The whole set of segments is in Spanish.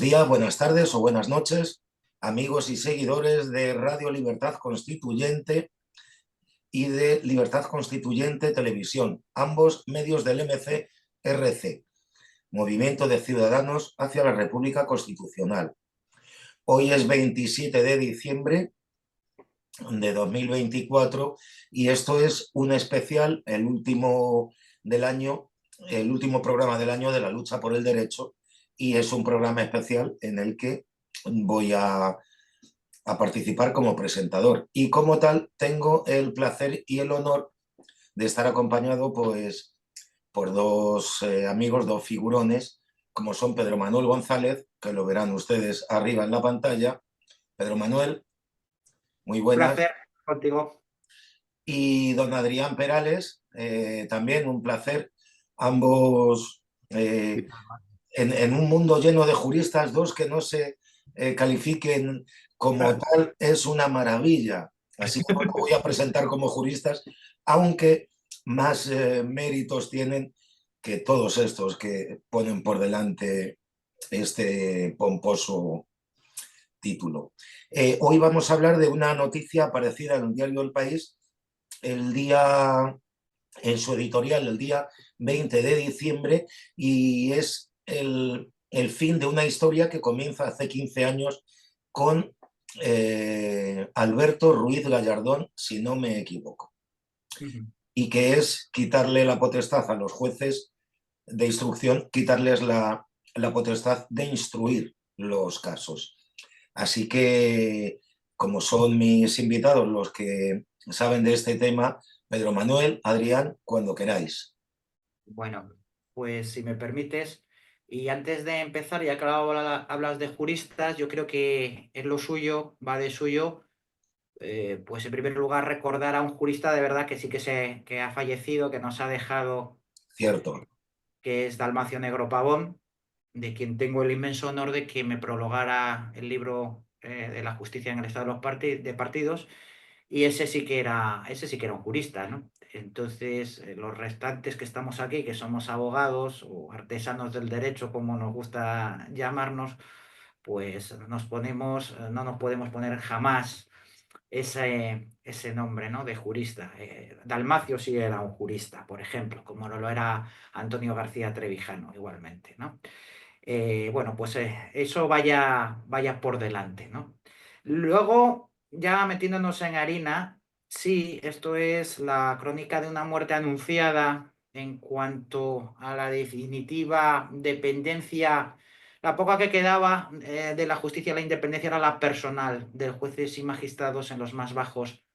días, buenas tardes o buenas noches, amigos y seguidores de Radio Libertad Constituyente y de Libertad Constituyente Televisión, ambos medios del MCRC, Movimiento de Ciudadanos hacia la República Constitucional. Hoy es 27 de diciembre de 2024 y esto es un especial, el último del año, el último programa del año de la lucha por el derecho, y es un programa especial en el que voy a participar como presentador. Y como tal, tengo el placer y el honor de estar acompañado pues, por dos amigos, dos figurones, como son Pedro Manuel González, que lo verán ustedes arriba en la pantalla. Pedro Manuel, muy buenas. Placer contigo. Y don Adrián Perales, también un placer. Ambos en un mundo lleno de juristas, dos que no se califiquen como tal, es una maravilla. Así que los voy a presentar como juristas, aunque más méritos tienen que todos estos que ponen por delante este pomposo título. Hoy vamos a hablar de una noticia aparecida en el diario El País el día, en su editorial, el día 20 de diciembre, y es el fin de una historia que comienza hace 15 años con Alberto Ruiz Gallardón, si no me equivoco, y que es quitarle la potestad a los jueces de instrucción, quitarles la potestad de instruir los casos. Así que, como son mis invitados los que saben de este tema, Pedro Manuel, Adrián, cuando queráis. Bueno, pues si me permites, y antes de empezar, ya que hablas de juristas, yo creo que es lo suyo, va de suyo, pues en primer lugar recordar a un jurista de verdad que sí que ha fallecido, que nos ha dejado, Cierto. que es Dalmacio Negro Pavón, de quien tengo el inmenso honor de que me prologara el libro de la justicia en el estado de los de partidos. Y ese sí que era un jurista, ¿no? Entonces, los restantes que estamos aquí, que somos abogados o artesanos del derecho, como nos gusta llamarnos, pues no nos podemos poner jamás ese nombre, ¿no? De jurista. Dalmacio sí era un jurista, por ejemplo, como no lo era Antonio García Trevijano, igualmente, ¿no? Bueno, pues eso vaya por delante, ¿no? Luego, ya metiéndonos en harina, sí, esto es la crónica de una muerte anunciada en cuanto a la definitiva dependencia, la poca que quedaba de la justicia a la independencia era la personal de jueces y magistrados en los más bajos,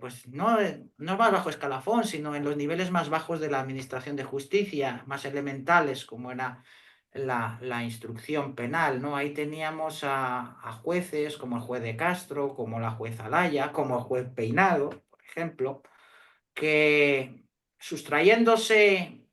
pues no más bajo escalafón, sino en los niveles más bajos de la administración de justicia, más elementales, como era la instrucción penal, ¿no? Ahí teníamos a jueces como el juez de Castro, como la jueza Laya, como el juez Peinado, por ejemplo, que sustrayéndose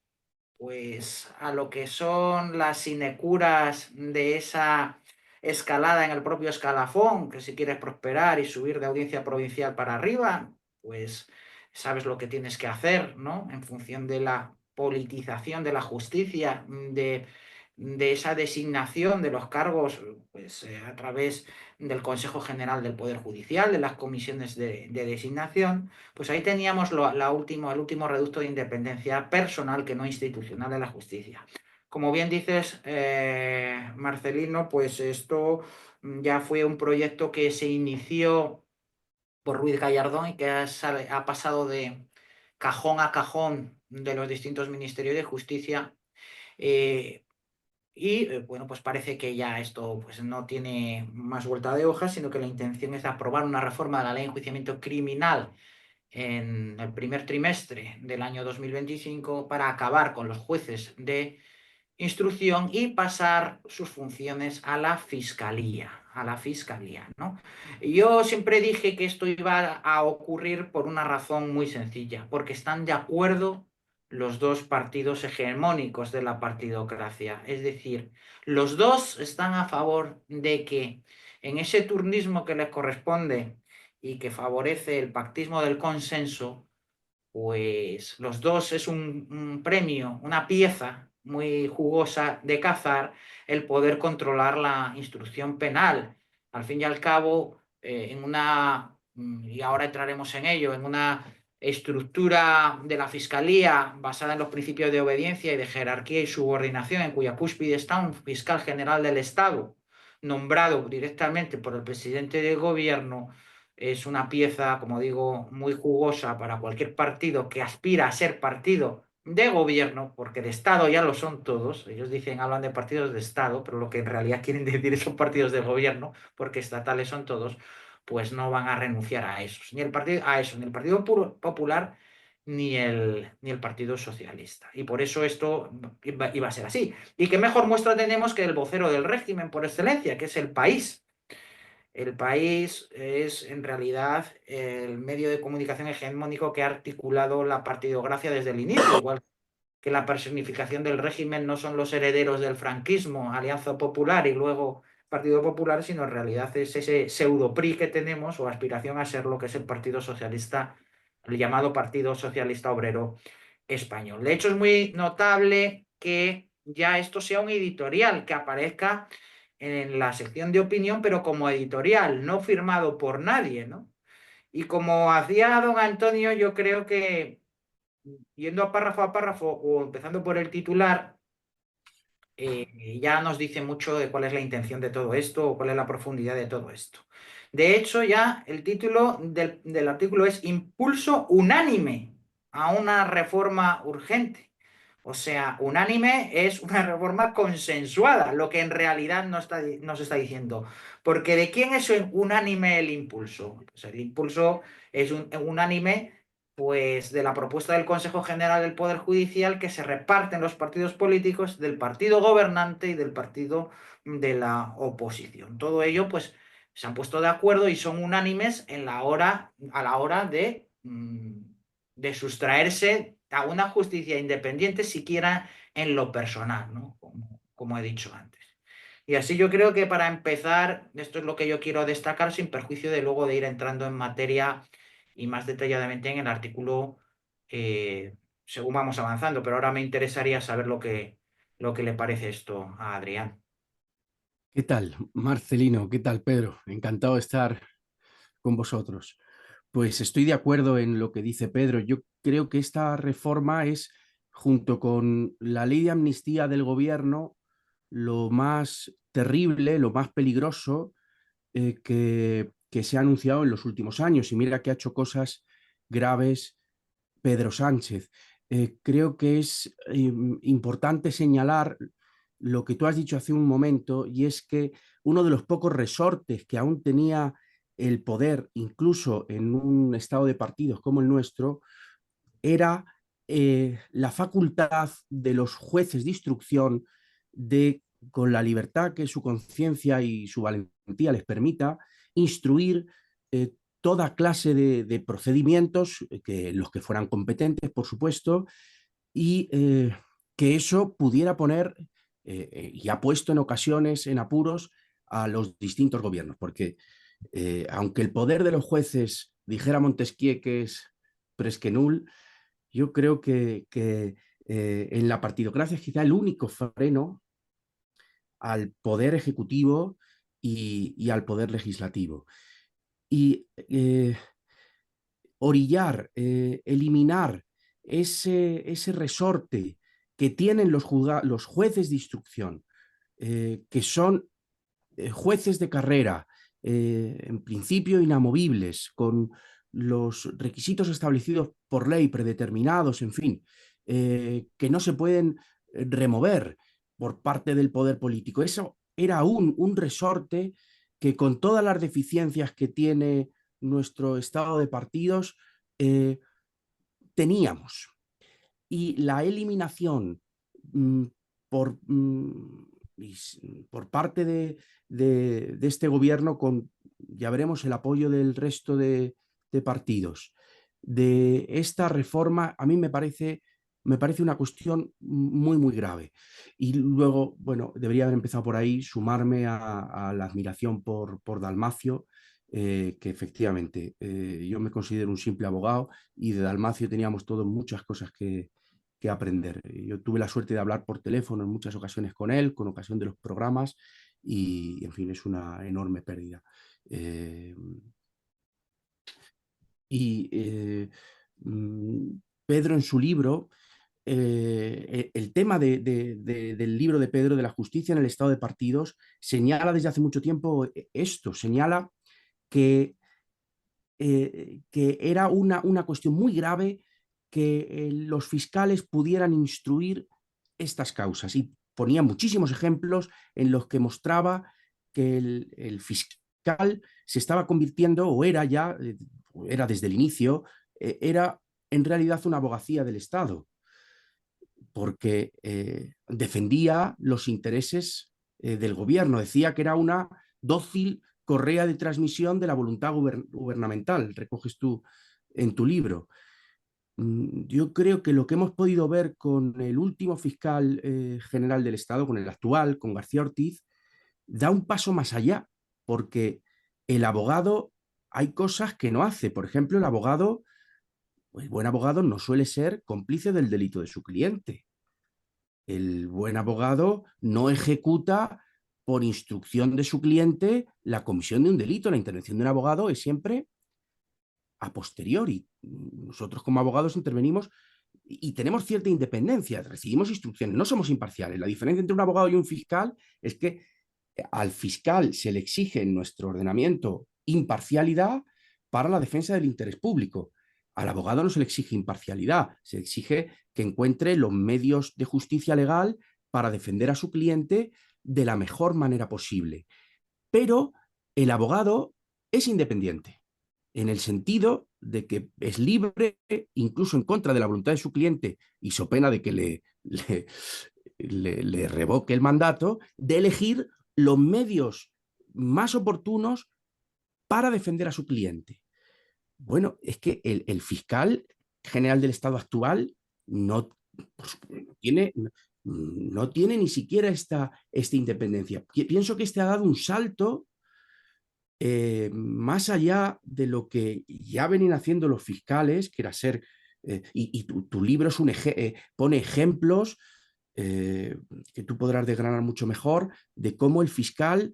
pues a lo que son las sinecuras de esa escalada en el propio escalafón, que si quieres prosperar y subir de audiencia provincial para arriba, pues sabes lo que tienes que hacer, ¿no? En función de la politización de la justicia, de esa designación de los cargos, pues a través del Consejo General del Poder Judicial, de las comisiones de designación, pues ahí teníamos el último reducto de independencia personal que no institucional de la justicia. Como bien dices, Marcelino, pues esto ya fue un proyecto que se inició por Ruiz Gallardón y que ha pasado de cajón a cajón de los distintos ministerios de justicia. eh, bueno, pues parece que ya esto pues, no tiene más vuelta de hoja, sino que la intención es aprobar una reforma de la ley de enjuiciamiento criminal en el primer trimestre del año 2025 para acabar con los jueces de instrucción y pasar sus funciones a la fiscalía, ¿no? Yo siempre dije que esto iba a ocurrir por una razón muy sencilla, porque están de acuerdo los dos partidos hegemónicos de la partidocracia, es decir, los dos están a favor de que en ese turnismo que les corresponde y que favorece el pactismo del consenso, pues los dos es un premio, una pieza muy jugosa de cazar el poder controlar la instrucción penal. Al fin y al cabo, y ahora entraremos en ello, en una estructura de la Fiscalía basada en los principios de obediencia y de jerarquía y subordinación, en cuya cúspide está un fiscal general del Estado, nombrado directamente por el presidente del gobierno. Es una pieza, como digo, muy jugosa para cualquier partido que aspira a ser partido de gobierno, porque de Estado ya lo son todos. Ellos dicen, hablan de partidos de Estado, pero lo que en realidad quieren decir son partidos de gobierno, porque estatales son todos, pues no van a renunciar a esos, ni el partido, a eso, ni el Partido Popular ni el Partido Socialista. Y por eso esto iba a ser así. ¿Y qué mejor muestra tenemos que el vocero del régimen por excelencia, que es El País? El País es en realidad el medio de comunicación hegemónico que ha articulado la partidocracia desde el inicio, igual que la personificación del régimen no son los herederos del franquismo, Alianza Popular y luego Partido Popular, sino en realidad es ese pseudo PRI que tenemos o aspiración a ser lo que es el Partido Socialista, el llamado Partido Socialista Obrero Español. De hecho, es muy notable que ya esto sea un editorial, que aparezca en la sección de opinión, pero como editorial, no firmado por nadie, ¿no? Y como hacía don Antonio, yo creo que yendo a párrafo o empezando por el titular, ya nos dice mucho de cuál es la intención de todo esto o cuál es la profundidad de todo esto. De hecho, ya el título del artículo es Impulso unánime a una reforma urgente. O sea, unánime es una reforma consensuada, lo que en realidad nos está diciendo. Porque ¿de quién es unánime el impulso? Pues el impulso es unánime, pues, de la propuesta del Consejo General del Poder Judicial, que se reparten los partidos políticos del partido gobernante y del partido de la oposición. Todo ello, pues, se han puesto de acuerdo y son unánimes a la hora de sustraerse a una justicia independiente, siquiera en lo personal, ¿no? Como he dicho antes. Y así yo creo que para empezar, esto es lo que yo quiero destacar, sin perjuicio de luego de ir entrando en materia y más detalladamente en el artículo según vamos avanzando. Pero ahora me interesaría saber lo que le parece esto a Adrián. ¿Qué tal, Marcelino? ¿Qué tal, Pedro? Encantado de estar con vosotros. Pues estoy de acuerdo en lo que dice Pedro. Yo creo que esta reforma es, junto con la ley de amnistía del gobierno, lo más terrible, lo más peligroso que se ha anunciado en los últimos años. Y mira que ha hecho cosas graves Pedro Sánchez. Creo que es importante señalar lo que tú has dicho hace un momento, y es que uno de los pocos resortes que aún tenía el poder, incluso en un estado de partidos como el nuestro, era la facultad de los jueces de instrucción de, con la libertad que su conciencia y su valentía les permita, instruir toda clase de procedimientos, los que fueran competentes, por supuesto, y que eso pudiera poner, y ha puesto en ocasiones en apuros a los distintos gobiernos, porque aunque el poder de los jueces, dijera Montesquieu, que es presque nul, yo creo que en la partidocracia es quizá el único freno al poder ejecutivo y al poder legislativo. Y orillar, eliminar ese resorte que tienen los jueces de instrucción, que son jueces de carrera, en principio inamovibles, con los requisitos establecidos por ley, predeterminados, en fin, que no se pueden remover por parte del poder político. Eso era un resorte que, con todas las deficiencias que tiene nuestro estado de partidos, eh, teníamos. Y la eliminación mm, por, mm, por parte de este gobierno, con, ya veremos, el apoyo del resto de partidos, de esta reforma, a mí me parece una cuestión muy, muy grave. Y luego, bueno, debería haber empezado por ahí, sumarme a la admiración por Dalmacio, que efectivamente yo me considero un simple abogado, y de Dalmacio teníamos todos muchas cosas que aprender. Yo tuve la suerte de hablar por teléfono en muchas ocasiones con él, con ocasión de los programas, y en fin, es una enorme pérdida. Eh, y Pedro en su libro, el tema del libro de Pedro, de la justicia en el estado de partidos, señala desde hace mucho tiempo esto, señala que era una cuestión muy grave que los fiscales pudieran instruir estas causas, y ponía muchísimos ejemplos en los que mostraba que el fiscal se estaba convirtiendo, o era ya, era desde el inicio, era en realidad una abogacía del Estado, porque defendía los intereses del gobierno, decía que era una dócil correa de transmisión de la voluntad gubernamental, recoges tú en tu libro. Yo creo que lo que hemos podido ver con el último fiscal general del Estado, con el actual, con García Ortiz, da un paso más allá, porque el abogado hay cosas que no hace. Por ejemplo, el buen abogado no suele ser cómplice del delito de su cliente. El buen abogado no ejecuta por instrucción de su cliente la comisión de un delito. La intervención de un abogado es siempre a posteriori. Nosotros como abogados intervenimos y tenemos cierta independencia, recibimos instrucciones, no somos imparciales. La diferencia entre un abogado y un fiscal es que al fiscal se le exige en nuestro ordenamiento imparcialidad para la defensa del interés público. Al abogado no se le exige imparcialidad, se le exige que encuentre los medios de justicia legal para defender a su cliente de la mejor manera posible. Pero el abogado es independiente, en el sentido de que es libre, incluso en contra de la voluntad de su cliente, y so pena de que le revoque el mandato, de elegir los medios más oportunos para defender a su cliente. Bueno, es que el fiscal general del Estado actual no, no tiene ni siquiera esta independencia. Pienso que este ha dado un salto más allá de lo que ya venían haciendo los fiscales, que era ser, y tu libro es pone ejemplos que tú podrás desgranar mucho mejor, de cómo el fiscal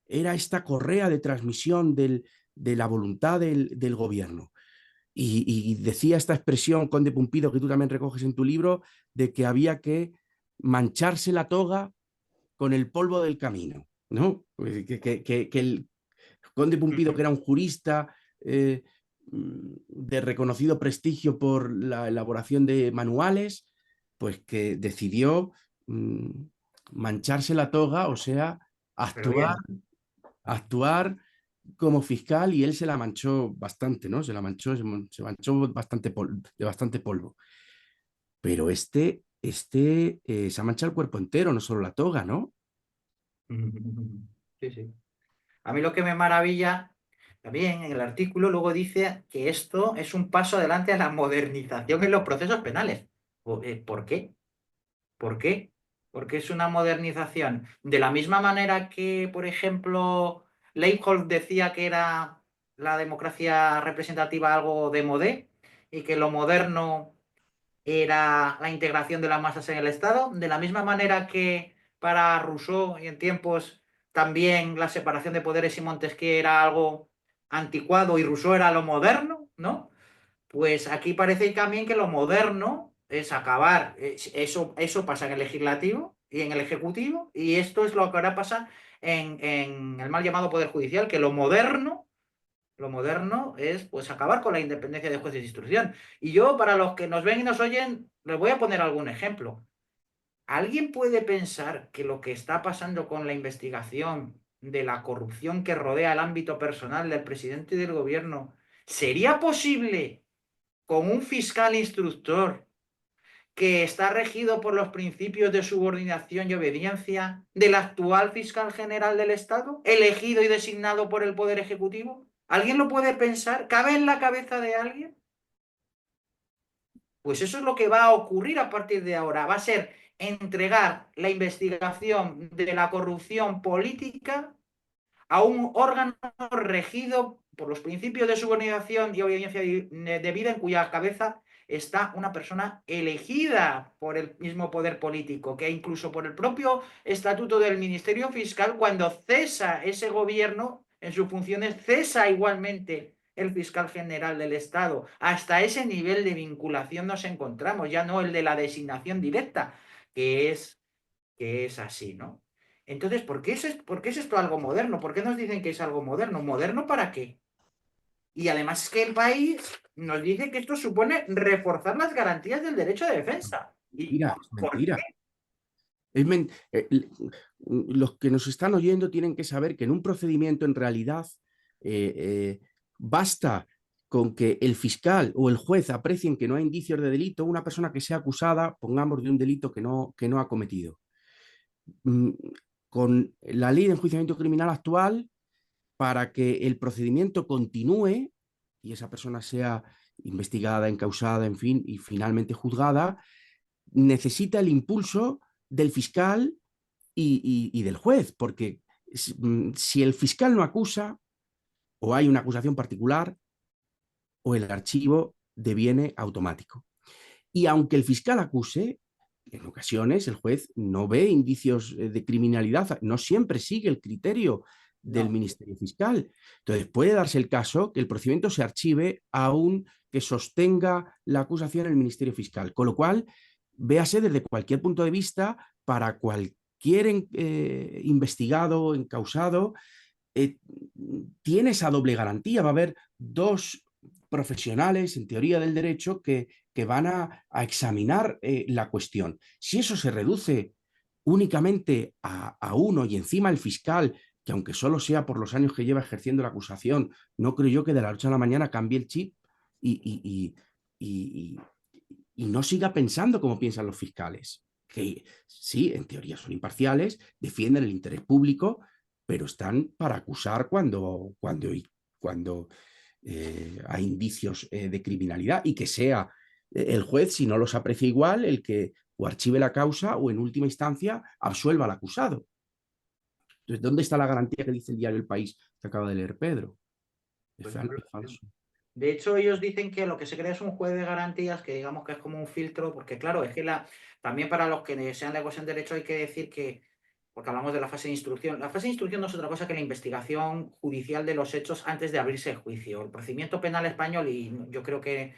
era esta correa de transmisión de la voluntad del gobierno. Y decía esta expresión, Conde Pumpido, que tú también recoges en tu libro, de que había que mancharse la toga con el polvo del camino, ¿no? Que el Conde Pumpido, que era un jurista de reconocido prestigio por la elaboración de manuales, pues que decidió mancharse la toga, o sea, actuar como fiscal, y él se la manchó bastante, ¿no? Se manchó de bastante polvo. Pero se ha manchado el cuerpo entero, no solo la toga, ¿no? Sí, sí. A mí lo que me maravilla también en el artículo luego dice que esto es un paso adelante a la modernización en los procesos penales. ¿Por qué? ¿Por qué? Porque es una modernización. De la misma manera que, por ejemplo, Leibniz decía que era la democracia representativa algo de modé y que lo moderno era la integración de las masas en el Estado, de la misma manera que para Rousseau y en tiempos también la separación de poderes y Montesquieu era algo anticuado y Rousseau era lo moderno, ¿no? Pues aquí parece también que lo moderno es acabar, eso pasa en el legislativo y en el ejecutivo, y esto es lo que ahora pasa en el mal llamado Poder Judicial, que lo moderno es pues acabar con la independencia de jueces de instrucción. Y yo, para los que nos ven y nos oyen, les voy a poner algún ejemplo. ¿Alguien puede pensar que lo que está pasando con la investigación de la corrupción que rodea el ámbito personal del presidente y del gobierno sería posible con un fiscal instructor que está regido por los principios de subordinación y obediencia del actual fiscal general del Estado, elegido y designado por el Poder Ejecutivo? ¿Alguien lo puede pensar? ¿Cabe en la cabeza de alguien? Pues eso es lo que va a ocurrir a partir de ahora. Va a ser entregar la investigación de la corrupción política a un órgano regido por los principios de subordinación y obediencia debida, en cuya cabeza está una persona elegida por el mismo poder político, que incluso por el propio estatuto del Ministerio Fiscal, cuando cesa ese gobierno en sus funciones, cesa igualmente el fiscal general del Estado. Hasta ese nivel de vinculación nos encontramos, ya no el de la designación directa, que es así, ¿no? Entonces, ¿por qué es esto algo moderno? ¿Por qué nos dicen que es algo moderno? ¿Moderno para qué? Y además es que el país nos dice que esto supone reforzar las garantías del derecho de defensa. ¿Y Mentira, es por mentira. qué? Los que nos están oyendo tienen que saber que en un procedimiento en realidad basta con que el fiscal o el juez aprecien que no hay indicios de delito, una persona que sea acusada, pongamos, de un delito que no ha cometido. Con la ley de enjuiciamiento criminal actual, para que el procedimiento continúe y esa persona sea investigada, encausada, en fin, y finalmente juzgada, necesita el impulso del fiscal y del juez, porque si el fiscal no acusa, o hay una acusación particular, o el archivo deviene automático. Y aunque el fiscal acuse, en ocasiones el juez no ve indicios de criminalidad, no siempre sigue el criterio del No. Ministerio Fiscal. Entonces puede darse el caso que el procedimiento se archive aún que sostenga la acusación el Ministerio Fiscal, con lo cual véase desde cualquier punto de vista para cualquier investigado, encausado, tiene esa doble garantía. Va a haber dos profesionales en teoría del derecho que van a examinar la cuestión. Si eso se reduce únicamente a uno y encima el fiscal, que aunque solo sea por los años que lleva ejerciendo la acusación, no creo yo que de la noche a la mañana cambie el chip y no siga pensando como piensan los fiscales, que sí, en teoría son imparciales, defienden el interés público, pero están para acusar cuando hay indicios de criminalidad, y que sea el juez, si no los aprecia igual, el que o archive la causa o en última instancia absuelva al acusado. Entonces, ¿dónde está la garantía que dice el diario El País que acaba de leer Pedro? Pues no lo Es falso. De hecho, ellos dicen que lo que se crea es un juez de garantías, que digamos que es como un filtro, porque claro, es que también para los que sean legos en derecho hay que decir que, porque hablamos de la fase de instrucción, la fase de instrucción no es otra cosa que la investigación judicial de los hechos antes de abrirse el juicio. El procedimiento penal español, y yo creo que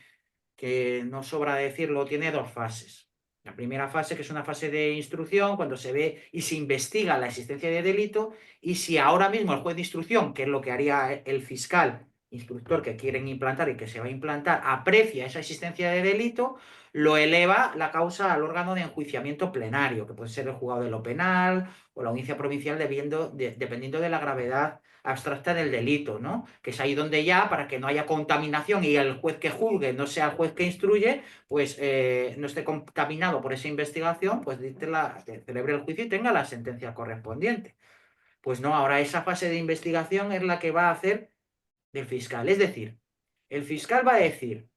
no sobra decirlo, tiene dos fases. La primera fase, que es una fase de instrucción, cuando se ve y se investiga la existencia de delito, y si ahora mismo el juez de instrucción, que es lo que haría el fiscal instructor que quieren implantar y que se va a implantar, aprecia esa existencia de delito, lo eleva la causa al órgano de enjuiciamiento plenario, que puede ser el juzgado de lo penal o la audiencia provincial, dependiendo de la gravedad abstracta del delito, ¿no? Que es ahí donde ya, para que no haya contaminación y el juez que juzgue no sea el juez que instruye, pues no esté contaminado por esa investigación, pues celebre el juicio y tenga la sentencia correspondiente. Pues no, ahora esa fase de investigación es la que va a hacer del fiscal. Es decir, el fiscal va a decidir,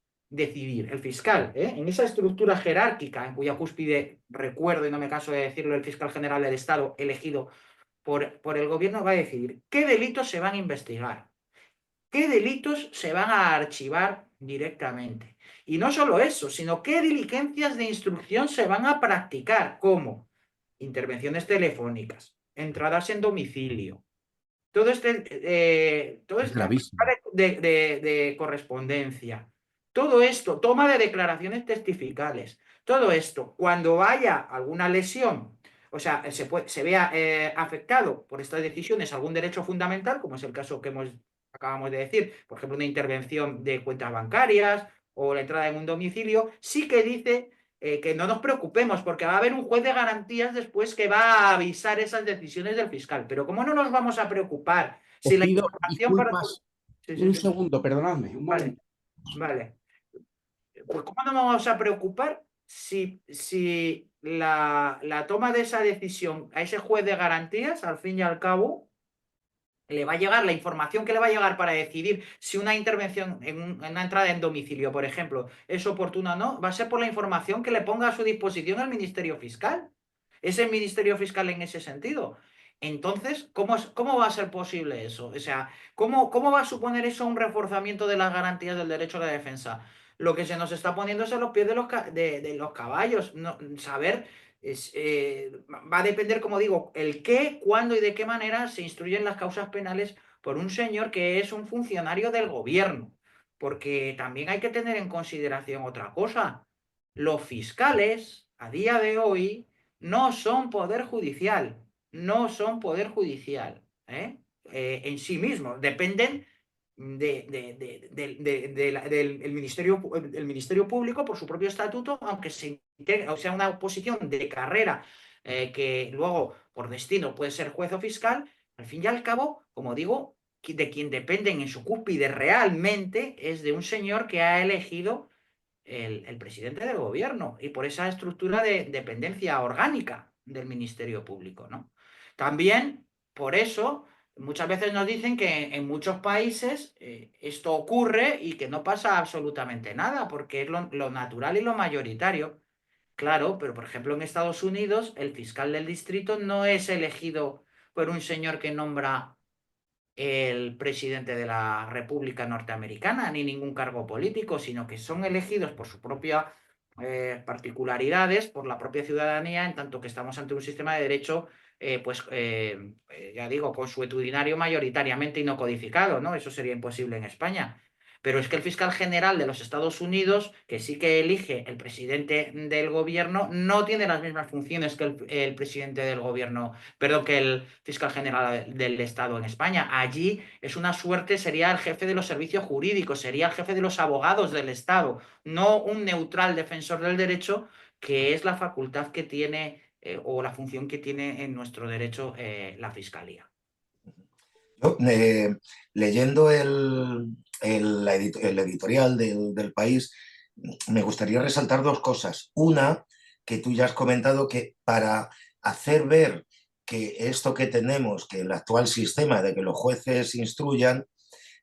el fiscal, en esa estructura jerárquica en cuya cúspide, recuerdo y no me canso de decirlo, el fiscal general del Estado elegido por el gobierno, va a decidir qué delitos se van a investigar, qué delitos se van a archivar directamente. Y no solo eso, sino qué diligencias de instrucción se van a practicar, como intervenciones telefónicas, entradas en domicilio, todo toda Es esta gravísimo. de correspondencia, todo esto, toma de declaraciones testificales, todo esto, cuando haya alguna lesión, o sea, se vea afectado por estas decisiones algún derecho fundamental, como es el caso que acabamos de decir, por ejemplo, una intervención de cuentas bancarias o la entrada en un domicilio, sí que dice que no nos preocupemos, porque va a haber un juez de garantías después que va a avisar esas decisiones del fiscal. Pero ¿cómo no nos vamos a preocupar Os si la pido información para... disculpas. Sí, sí, Un sí. segundo, perdonadme, un Vale, momento. vale. Pues ¿cómo no nos vamos a preocupar si la toma de esa decisión a ese juez de garantías, al fin y al cabo, le va a llegar la información que le va a llegar para decidir si una intervención en una entrada en domicilio, por ejemplo, es oportuna o no? Va a ser por la información que le ponga a su disposición el Ministerio Fiscal. Es el Ministerio Fiscal en ese sentido. Entonces, ¿cómo va a ser posible eso? O sea, ¿cómo va a suponer eso un reforzamiento de las garantías del derecho a la defensa? lo que se nos está poniendo es a los pies de los caballos. No, saber va a depender, como digo, el qué, cuándo y de qué manera se instruyen las causas penales por un señor que es un funcionario del gobierno. Porque también hay que tener en consideración otra cosa. Los fiscales, a día de hoy, no son poder judicial, no son poder judicial, en sí mismos, dependen del Ministerio Público por su propio estatuto, aunque o sea una posición de carrera que luego por destino puede ser juez o fiscal, al fin y al cabo, como digo, de quien dependen en su cúspide realmente es de un señor que ha elegido el presidente del gobierno y por esa estructura de dependencia orgánica del Ministerio Público, ¿no? También, por eso, muchas veces nos dicen que en muchos países esto ocurre y que no pasa absolutamente nada, porque es lo natural y lo mayoritario. Claro, pero por ejemplo en Estados Unidos el fiscal del distrito no es elegido por un señor que nombra el presidente de la República Norteamericana ni ningún cargo político, sino que son elegidos por sus propias particularidades, por la propia ciudadanía, en tanto que estamos ante un sistema de derecho, ya digo, consuetudinario mayoritariamente y no codificado, ¿no? Eso sería imposible en España. Pero es que el fiscal general de los Estados Unidos, que sí que elige el presidente del gobierno, no tiene las mismas funciones que el presidente del gobierno, perdón, que el fiscal general del Estado en España. Allí es una suerte, sería el jefe de los servicios jurídicos, sería el jefe de los abogados del Estado, no un neutral defensor del derecho, que es la facultad que tiene o la función que tiene en nuestro derecho la Fiscalía. Yo, leyendo el editorial del País, me gustaría resaltar dos cosas. Una, que tú ya has comentado, que para hacer ver que esto que tenemos, que el actual sistema de que los jueces instruyan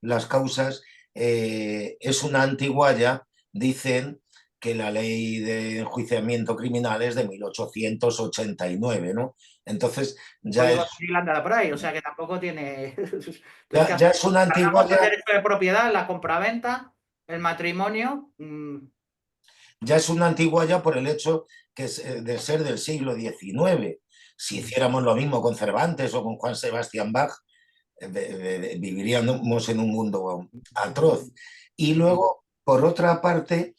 las causas, es una antigualla, dicen que la ley de enjuiciamiento criminal es de 1889, ¿no? Entonces ya Código es, Civil anda por ahí, o sea que tampoco tiene... ya es una Hablamos del antigualla. derecho de propiedad, la compraventa, el matrimonio. Ya es una antigualla por el hecho que es, de ser del siglo XIX. Si hiciéramos lo mismo con Cervantes o con Juan Sebastián Bach, viviríamos en un mundo atroz. Y luego, por otra parte,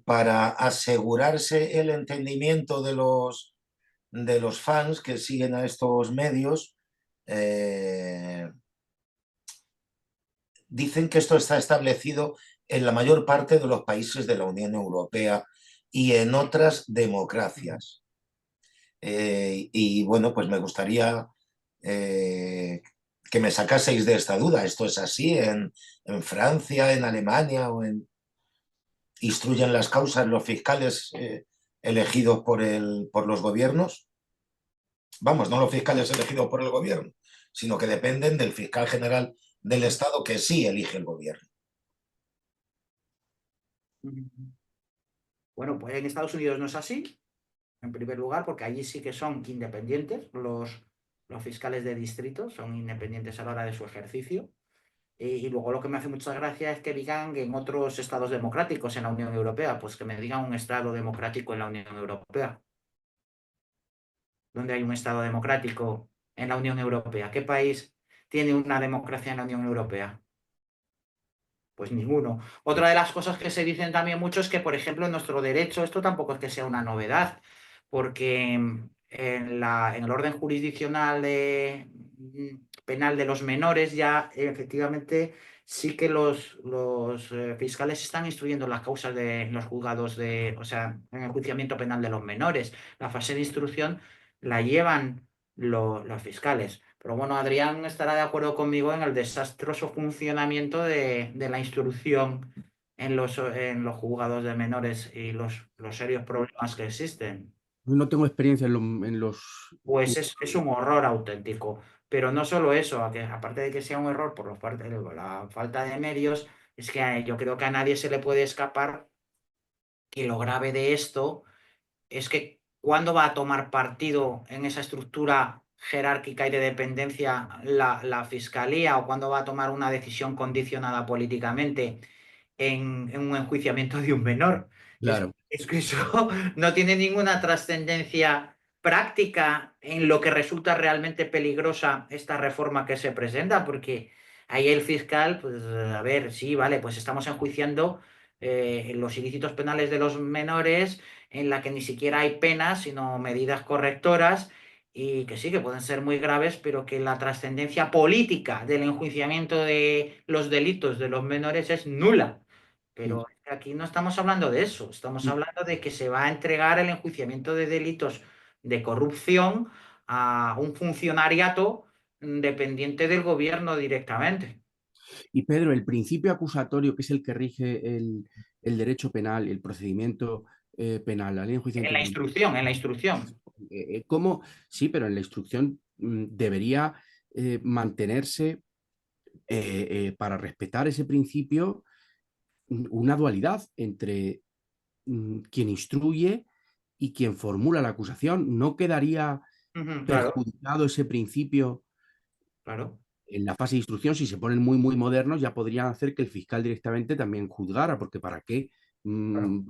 para asegurarse el entendimiento de los fans que siguen a estos medios, dicen que esto está establecido en la mayor parte de los países de la Unión Europea y en otras democracias. Y bueno, pues me gustaría que me sacaseis de esta duda. ¿Esto es así en Francia, en Alemania o en... ¿Instruyen las causas los fiscales elegidos por los gobiernos? Vamos, no los fiscales elegidos por el gobierno, sino que dependen del fiscal general del Estado que sí elige el gobierno. Bueno, pues en Estados Unidos no es así, en primer lugar, porque allí sí que son independientes, los fiscales de distrito son independientes a la hora de su ejercicio. Y luego lo que me hace mucha gracia es que digan que en otros estados democráticos en la Unión Europea, pues que me digan un estado democrático en la Unión Europea. ¿Dónde hay un estado democrático en la Unión Europea? ¿Qué país tiene una democracia en la Unión Europea? Pues ninguno. Otra de las cosas que se dicen también mucho es que, por ejemplo, en nuestro derecho, esto tampoco es que sea una novedad, porque en el orden jurisdiccional penal de los menores ya efectivamente sí que los fiscales están instruyendo las causas de los juzgados o sea, en el enjuiciamiento penal de los menores. La fase de instrucción la llevan los fiscales. Pero bueno, Adrián estará de acuerdo conmigo en el desastroso funcionamiento de la instrucción en los juzgados de menores y los serios problemas que existen. No tengo experiencia en los... Pues es un horror auténtico. Pero no solo eso, aparte de que sea un error por la falta de medios, es que yo creo que a nadie se le puede escapar que lo grave de esto es que ¿cuándo va a tomar partido en esa estructura jerárquica y de dependencia la fiscalía o cuándo va a tomar una decisión condicionada políticamente en un enjuiciamiento de un menor. Claro. Es que eso no tiene ninguna trascendencia práctica en lo que resulta realmente peligrosa esta reforma que se presenta, porque ahí el fiscal, pues a ver, sí, vale, pues estamos enjuiciando los ilícitos penales de los menores en la que ni siquiera hay penas, sino medidas correctoras y que sí, que pueden ser muy graves, pero que la trascendencia política del enjuiciamiento de los delitos de los menores es nula. Mm. Pero aquí no estamos hablando de eso, estamos Mm. hablando de que se va a entregar el enjuiciamiento de delitos de corrupción a un funcionariato dependiente del gobierno directamente. Y Pedro, el principio acusatorio, que es el que rige el derecho penal, el procedimiento penal, la ley de En enjuiciamiento la criminal, instrucción, en la instrucción. ¿cómo? Sí, pero en la instrucción debería mantenerse para respetar ese principio una dualidad entre quien instruye y quien formula la acusación. ¿No quedaría Ujú, claro, perjudicado ese principio claro. en la fase de instrucción? Si se ponen muy, muy modernos, ya podrían hacer que el fiscal directamente también juzgara, porque ¿para qué Claro.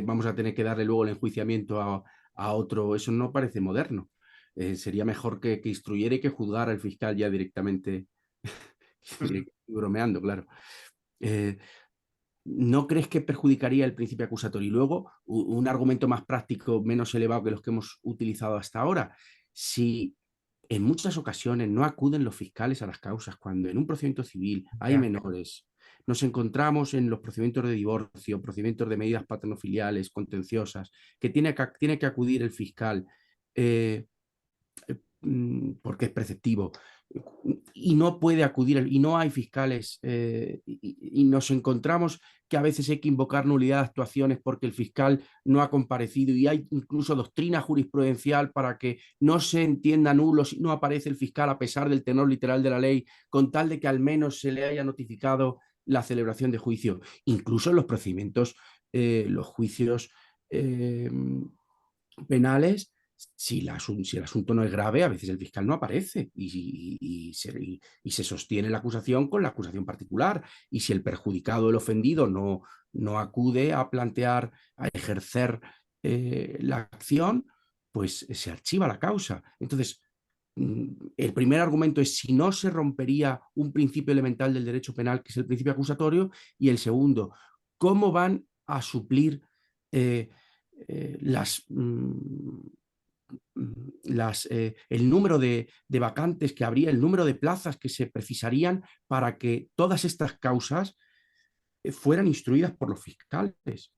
vamos a tener que darle luego el enjuiciamiento a otro? Eso no parece moderno. Sería mejor que instruyera y que juzgara el fiscal ya directamente, Ujú. bromeando, claro. Eh, ¿No crees que perjudicaría el principio acusatorio? Y luego, un argumento más práctico, menos elevado que los que hemos utilizado hasta ahora. Si en muchas ocasiones no acuden los fiscales a las causas, cuando en un procedimiento civil hay Ya. menores, nos encontramos en los procedimientos de divorcio, procedimientos de medidas paternofiliales, contenciosas, que tiene que acudir el fiscal. eh, porque es preceptivo, y no puede acudir, y no hay fiscales, y nos encontramos que a veces hay que invocar nulidad de actuaciones porque el fiscal no ha comparecido, y hay incluso doctrina jurisprudencial para que no se entienda nulo si no aparece el fiscal a pesar del tenor literal de la ley, con tal de que al menos se le haya notificado la celebración de juicio. Incluso en los procedimientos, los juicios eh, penales, si el asunto no es grave, a veces el fiscal no aparece y se sostiene la acusación con la acusación particular. Y si el perjudicado, el ofendido, no acude a plantear, a ejercer la acción, pues se archiva la causa. Entonces, el primer argumento es si no se rompería un principio elemental del derecho penal, que es el principio acusatorio, y el segundo, cómo van a suplir eh, el número de vacantes que habría, el número de plazas que se precisarían para que todas estas causas fueran instruidas por los fiscales.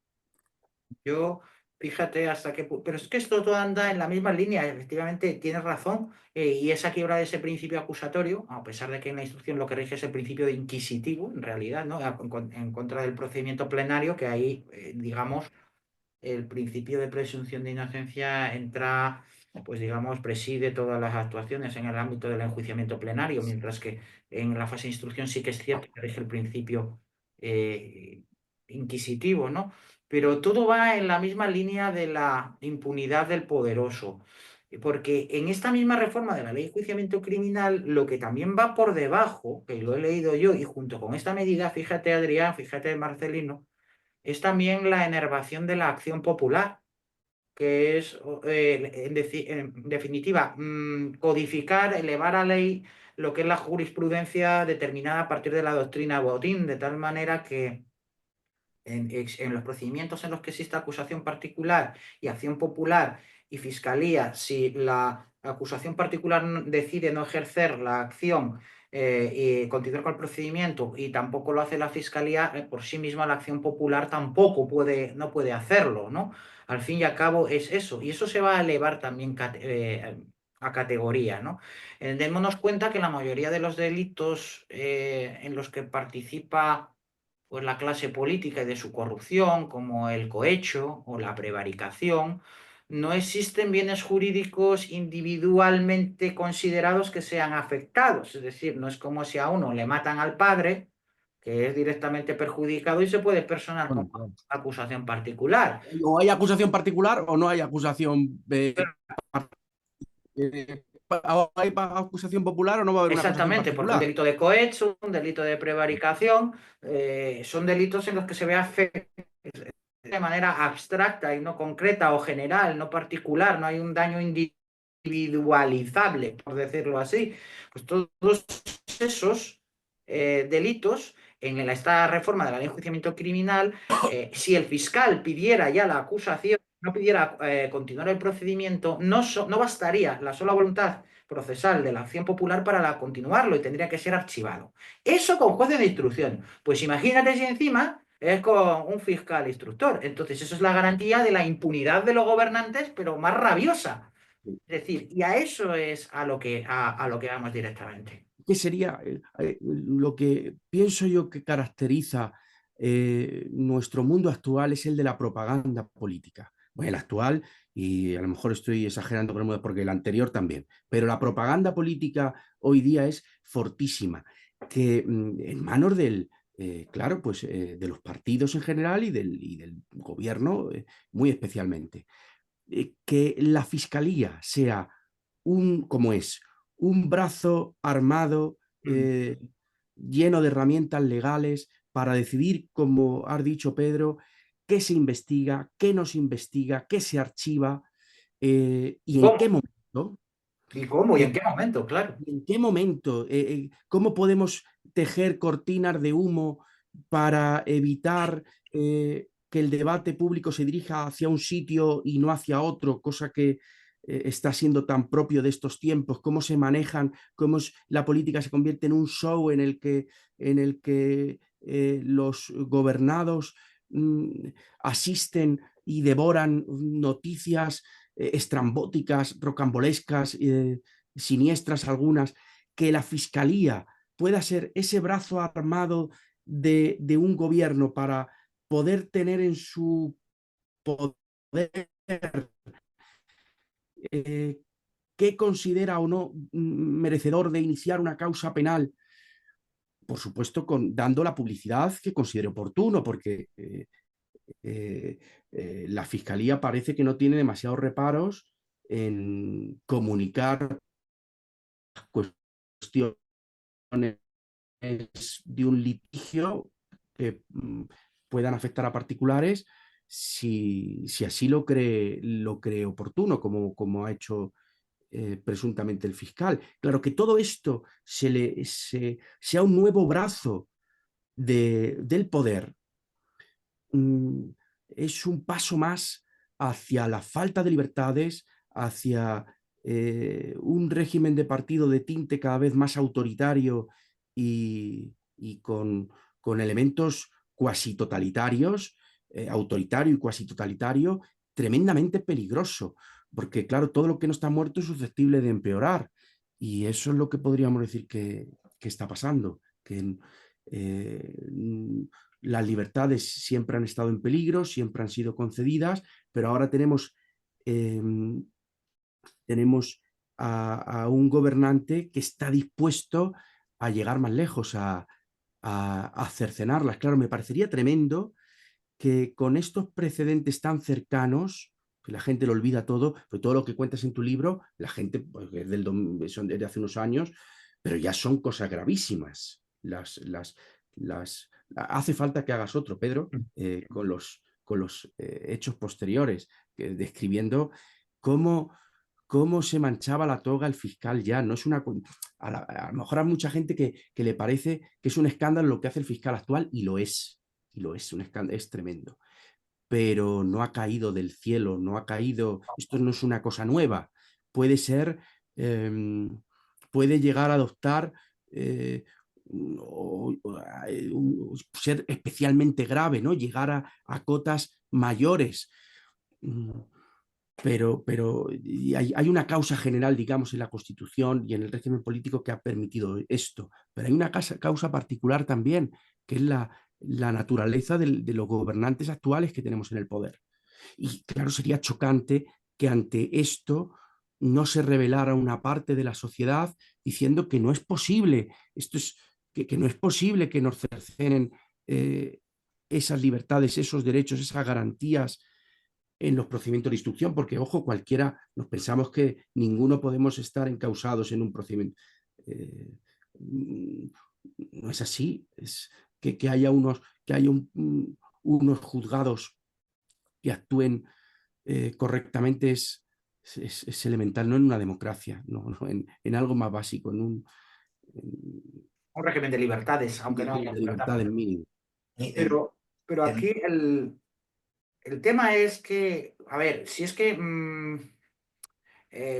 Yo, fíjate hasta qué Pero es que esto todo anda en la misma línea, efectivamente, tienes razón, y esa quiebra de ese principio acusatorio, a pesar de que en la instrucción lo que rige es el principio de inquisitivo, en realidad, ¿no? En contra del procedimiento plenario, que ahí, digamos, el principio de presunción de inocencia entra, pues digamos, preside todas las actuaciones en el ámbito del enjuiciamiento plenario, mientras que en la fase de instrucción sí que es cierto que rige el principio eh, inquisitivo, ¿no? Pero todo va en la misma línea de la impunidad del poderoso. Porque en esta misma reforma de la ley de enjuiciamiento criminal, lo que también va por debajo, que lo he leído yo, y junto con esta medida, fíjate Adrián, fíjate Marcelino, es también la enervación de la acción popular, que es, en definitiva, codificar, elevar a ley lo que es la jurisprudencia determinada a partir de la doctrina Botín, de tal manera que en los procedimientos en los que existe acusación particular y acción popular y fiscalía, si la acusación particular decide no ejercer la acción y continuar con el procedimiento y tampoco lo hace la fiscalía, por sí misma la acción popular tampoco no puede hacerlo, ¿no? Al fin y al cabo es eso, y eso se va a elevar también a categoría, ¿no? Démonos cuenta que la mayoría de los delitos en los que participa pues la clase política y de su corrupción, como el cohecho o la prevaricación, no existen bienes jurídicos individualmente considerados que sean afectados. Es decir, no es como si a uno le matan al padre, que es directamente perjudicado y se puede personar como Bueno, claro. acusación particular. O hay acusación particular o no hay acusación ¿hay acusación popular o no va a haber una acusación Exactamente, porque un particular? delito de cohecho, un delito de prevaricación, son delitos en los que se ve de manera abstracta y no concreta o general, no particular, no hay un daño individualizable, por decirlo así. Pues todos esos delitos, esta reforma de la ley de enjuiciamiento criminal, si el fiscal pidiera ya la acusación, no pidiera continuar el procedimiento, no bastaría la sola voluntad procesal de la acción popular para continuarlo y tendría que ser archivado. Eso con jueces de instrucción. Pues imagínate si encima es con un fiscal instructor. Entonces, eso es la garantía de la impunidad de los gobernantes, pero más rabiosa. Es decir, y a eso es a lo que vamos directamente. ¿Qué sería lo que pienso yo que caracteriza nuestro mundo actual? Es el de la propaganda política. Bueno, el actual, y a lo mejor estoy exagerando porque el anterior también, pero la propaganda política hoy día es fortísima, que en manos claro, pues de los partidos en general y del gobierno muy especialmente. Que la fiscalía sea como es, un brazo armado Mm. lleno de herramientas legales para decidir, como has dicho Pedro, qué se investiga, qué no se investiga, qué se archiva y en qué ¿Cómo? momento. ¿Y cómo? ¿Y Y en qué momento? Claro. en qué momento, cómo podemos tejer cortinas de humo para evitar que el debate público se dirija hacia un sitio y no hacia otro, cosa que está siendo tan propio de estos tiempos, cómo se manejan, la política se convierte en un show en el que los gobernados asisten y devoran noticias estrambóticas, rocambolescas, siniestras algunas, que la fiscalía pueda ser ese brazo armado de un gobierno para poder tener en su poder qué considera o no merecedor de iniciar una causa penal, por supuesto dando la publicidad que considere oportuno, porque la Fiscalía parece que no tiene demasiados reparos en comunicar cuestiones de un litigio que puedan afectar a particulares si así lo cree oportuno, como ha hecho presuntamente el fiscal. Claro que todo esto sea un nuevo brazo del poder, mm, es un paso más hacia la falta de libertades, hacia un régimen de partido de tinte cada vez más autoritario y con elementos cuasi totalitarios, autoritario y cuasi totalitario, tremendamente peligroso, porque claro, todo lo que no está muerto es susceptible de empeorar. Y eso es lo que podríamos decir que está pasando, que eh, las libertades siempre han estado en peligro, siempre han sido concedidas, pero ahora eh, tenemos a un gobernante que está dispuesto a llegar más lejos, a cercenarlas. Claro, me parecería tremendo que con estos precedentes tan cercanos, que la gente lo olvida todo, pues todo lo que cuentas en tu libro, la gente, pues, son de hace unos años, pero ya son cosas gravísimas. Hace falta que hagas otro, Pedro, con los hechos posteriores, describiendo cómo, cómo se manchaba la toga el fiscal ya. No es a lo mejor hay mucha gente que le parece que es un escándalo lo que hace el fiscal actual, y lo es un escándalo, es tremendo. Pero no ha caído del cielo, no ha caído, esto no es una cosa nueva. Puede ser, eh, puede llegar a adoptar ser especialmente grave, ¿no? Llegar a cotas mayores. Mm, pero hay una causa general, digamos, en la Constitución y en el régimen político que ha permitido esto. Pero hay una causa particular también, que es la naturaleza de los gobernantes actuales que tenemos en el poder. Y claro, sería chocante que ante esto no se revelara una parte de la sociedad diciendo que no es posible, que no es posible que nos cercenen esas libertades, esos derechos, esas garantías en los procedimientos de instrucción, porque, ojo, cualquiera, nos pensamos que ninguno podemos estar encausados en un procedimiento. No es así, es que haya unos juzgados que actúen correctamente es elemental, no en una democracia, no, en algo más básico, Un régimen de libertades, aunque no haya de libertad. libertad del mínimo. Pero aquí el tema es que, a ver, si es que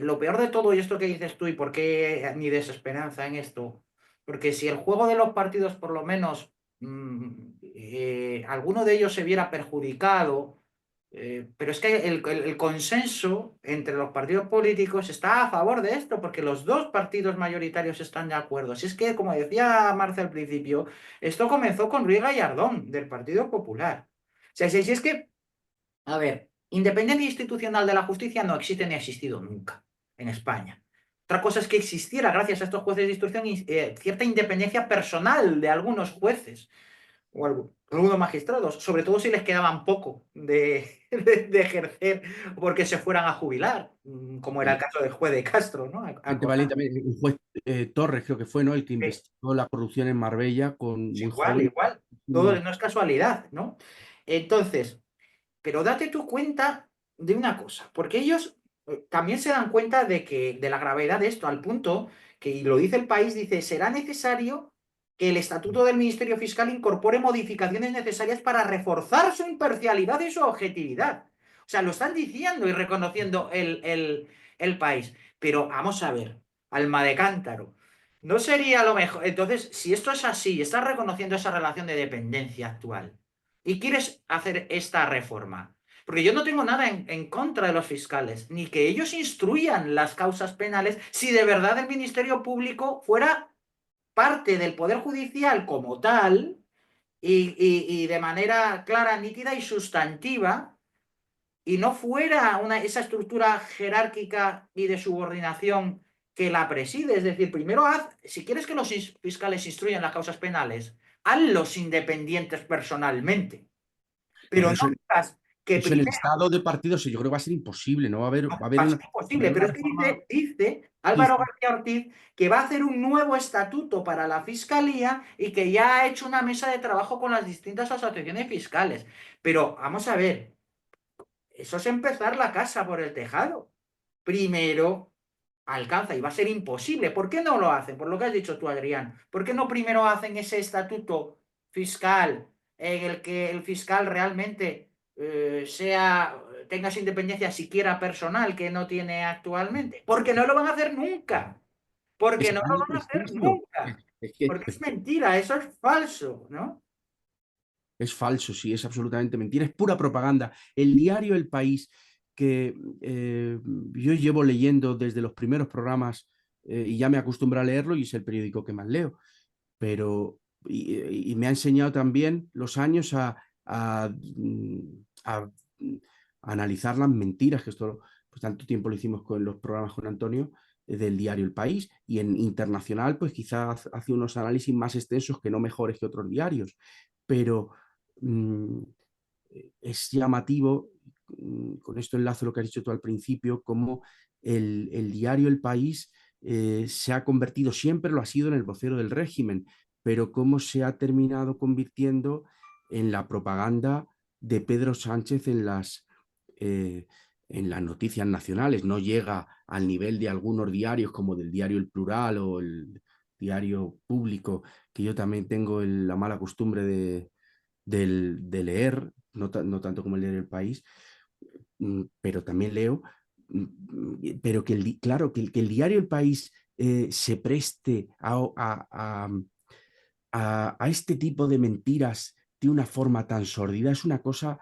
lo peor de todo, y esto que dices tú, y por qué mi desesperanza en esto, porque si el juego de los partidos, por lo menos, alguno de ellos se viera perjudicado, pero es que el consenso entre los partidos políticos está a favor de esto, porque los dos partidos mayoritarios están de acuerdo. Si es que, como decía Marce al principio, esto comenzó con Ruiz Gallardón, del Partido Popular. O sea, si es que a ver, independencia institucional de la justicia no existe ni ha existido nunca en España. Otra cosa es que existiera, gracias a estos jueces de instrucción, cierta independencia personal de algunos jueces o algunos magistrados, sobre todo si les quedaban poco de ejercer porque se fueran a jubilar, como era el caso del juez de Castro, ¿no? Gente valiente, un juez Torres creo que fue, ¿no? El que investigó la corrupción en Marbella con muy Igual, joven. igual. Todo no es casualidad, ¿no? Entonces, pero date tú cuenta de una cosa, porque ellos también se dan cuenta de la gravedad de esto, al punto que, y lo dice el país, dice, será necesario que el Estatuto del Ministerio Fiscal incorpore modificaciones necesarias para reforzar su imparcialidad y su objetividad. O sea, lo están diciendo y reconociendo el país. Pero vamos a ver, alma de cántaro. ¿No sería lo mejor? Entonces, si esto es así, estás reconociendo esa relación de dependencia actual y quieres hacer esta reforma, porque yo no tengo nada en contra de los fiscales, ni que ellos instruyan las causas penales si de verdad el Ministerio Público fuera parte del Poder Judicial como tal y de manera clara, nítida y sustantiva, y no fuera esa estructura jerárquica y de subordinación que la preside. Es decir, primero si quieres que los fiscales instruyan las causas penales, hazlos independientes personalmente. Pero Bueno, no digas que eso en el primero estado de partidos yo creo que va a ser imposible, ¿no? Va a haber va a ser una, imposible, pero es que reforma. dice Sí, Álvaro sí. García Ortiz que va a hacer un nuevo estatuto para la Fiscalía y que ya ha hecho una mesa de trabajo con las distintas asociaciones fiscales. Pero vamos a ver, eso es empezar la casa por el tejado. Primero alcanza y va a ser imposible. ¿Por qué no lo hacen? Por lo que has dicho tú, Adrián. ¿Por qué no primero hacen ese estatuto fiscal en el que el fiscal realmente tenga esa independencia siquiera personal que no tiene actualmente? Porque no lo van a hacer nunca. Porque no Está en lo el van a hacer prestigio. nunca. Es que Porque es mentira, eso es falso, ¿no? es falso, sí, es absolutamente mentira, es pura propaganda. El diario El País, que yo llevo leyendo desde los primeros programas y ya me acostumbré a leerlo y es el periódico que más leo, pero y me ha enseñado también los años a analizar las mentiras, que esto pues tanto tiempo lo hicimos con los programas con Antonio, del diario El País, y en internacional pues quizás hace unos análisis más extensos que no mejores que otros diarios, pero mm, es llamativo, con esto enlazo lo que has dicho tú al principio, como el diario El País se ha convertido, siempre lo ha sido en el vocero del régimen, pero cómo se ha terminado convirtiendo en la propaganda de Pedro Sánchez en las noticias nacionales. No llega al nivel de algunos diarios como del diario El Plural o el diario Público, que yo también tengo la mala costumbre de leer, no tanto como el diario El País, pero también leo, pero claro, que el diario El País se preste a este tipo de mentiras de una forma tan sordida es una cosa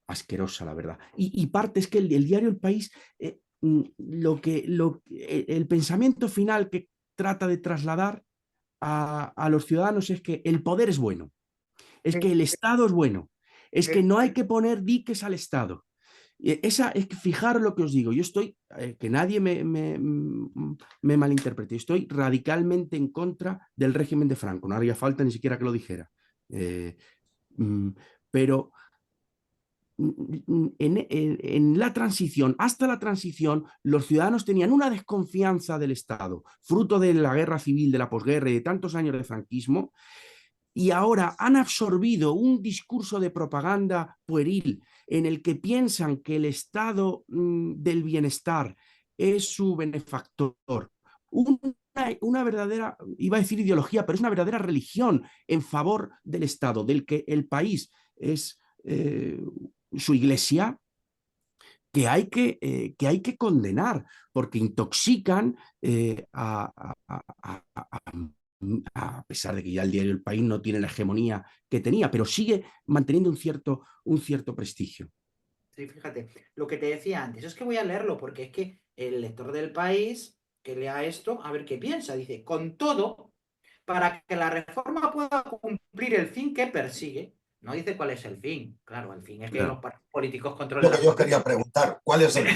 asquerosa, la verdad. Y parte es que el diario El País, el pensamiento final que trata de trasladar a los ciudadanos es que el poder es bueno, es que el Estado es bueno, es que no hay que poner diques al Estado. Esa es que fijaros lo que os digo, yo estoy, que nadie me malinterprete, estoy radicalmente en contra del régimen de Franco, no haría falta ni siquiera que lo dijera. Eh, mm, pero en la transición, hasta la transición, los ciudadanos tenían una desconfianza del Estado, fruto de la guerra civil, de la posguerra y de tantos años de franquismo, y ahora han absorbido un discurso de propaganda pueril en el que piensan que el estado del bienestar es su benefactor. Una verdadera, iba a decir ideología, pero es una verdadera religión en favor del Estado, del que el país es su iglesia, que hay que condenar, porque intoxican a pesar de que ya el diario El País no tiene la hegemonía que tenía, pero sigue manteniendo un cierto prestigio. Sí, fíjate, lo que te decía antes, es que voy a leerlo porque es que el lector del País que lea esto, a ver qué piensa. Dice, con todo, para que la reforma pueda cumplir el fin que persigue, no dice cuál es el fin. Claro, el fin es que los Claro. partidos políticos controlen Lo la que yo os justicia. quería preguntar, ¿cuál es el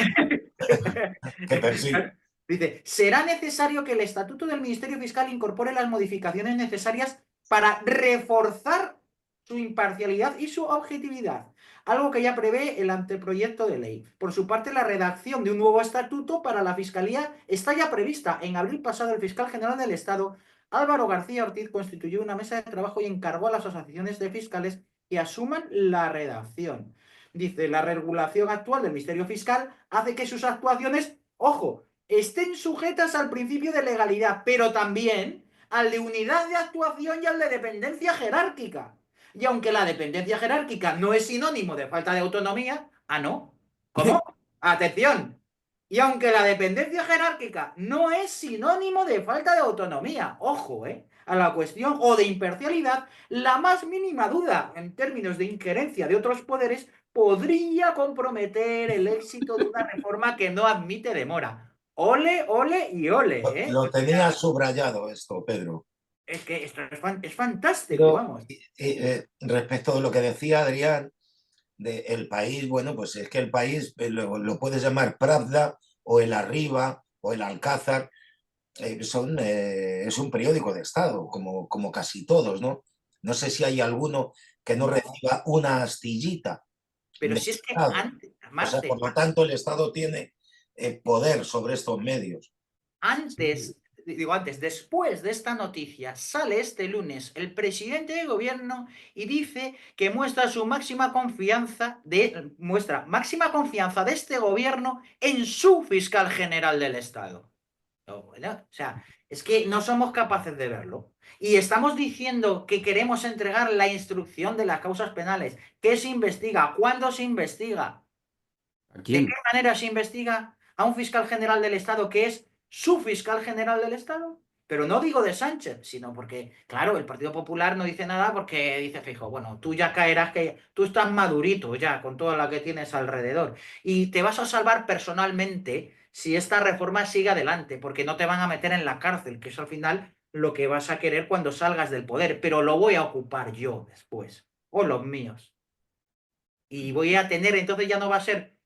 que persigue? Dice, será necesario que el Estatuto del Ministerio Fiscal incorpore las modificaciones necesarias para reforzar su imparcialidad y su objetividad, algo que ya prevé el anteproyecto de ley. Por su parte, la redacción de un nuevo estatuto para la Fiscalía está ya prevista. En abril pasado, el fiscal general del Estado, Álvaro García Ortiz, constituyó una mesa de trabajo y encargó a las asociaciones de fiscales que asuman la redacción. Dice, la regulación actual del Ministerio Fiscal hace que sus actuaciones, ojo, estén sujetas al principio de legalidad, pero también al de unidad de actuación y al de dependencia jerárquica. Y aunque la dependencia jerárquica no es sinónimo de falta de autonomía, ah, no. ¿Cómo? Atención. Y aunque la dependencia jerárquica no es sinónimo de falta de autonomía, ojo, a la cuestión o de imparcialidad, la más mínima duda en términos de injerencia de otros poderes podría comprometer el éxito de una reforma que no admite demora. Ole, ole y ole, ¿eh? Lo tenía subrayado esto, Pedro. Es que esto es fantástico, Pero vamos. respecto de lo que decía Adrián, de el país, bueno, pues es que el país lo puedes llamar Pravda o el Arriba o el Alcázar, es un periódico de Estado, como casi todos, ¿no? No sé si hay alguno que no No, reciba una astillita pero del si es que Estado. antes, O sea, por lo tanto, el Estado tiene poder sobre estos medios. antes, digo antes, después de esta noticia, sale este lunes el presidente de gobierno y dice que muestra máxima confianza de este gobierno en su fiscal general del Estado. No, bueno, o sea, es que no somos capaces de verlo. Y estamos diciendo que queremos entregar la instrucción de las causas penales. ¿Qué se investiga? ¿Cuándo se investiga? ¿A ¿De qué quién? manera se investiga a un fiscal general del Estado que es su fiscal general del Estado? Pero no digo de Sánchez, sino porque, claro, el Partido Popular no dice nada porque dice Feijóo, bueno, tú ya caerás, que tú estás madurito ya con toda la que tienes alrededor y te vas a salvar personalmente si esta reforma sigue adelante, porque no te van a meter en la cárcel, que es al final lo que vas a querer cuando salgas del poder, pero lo voy a ocupar yo después, o los míos. Y voy a tener, entonces ya no va a ser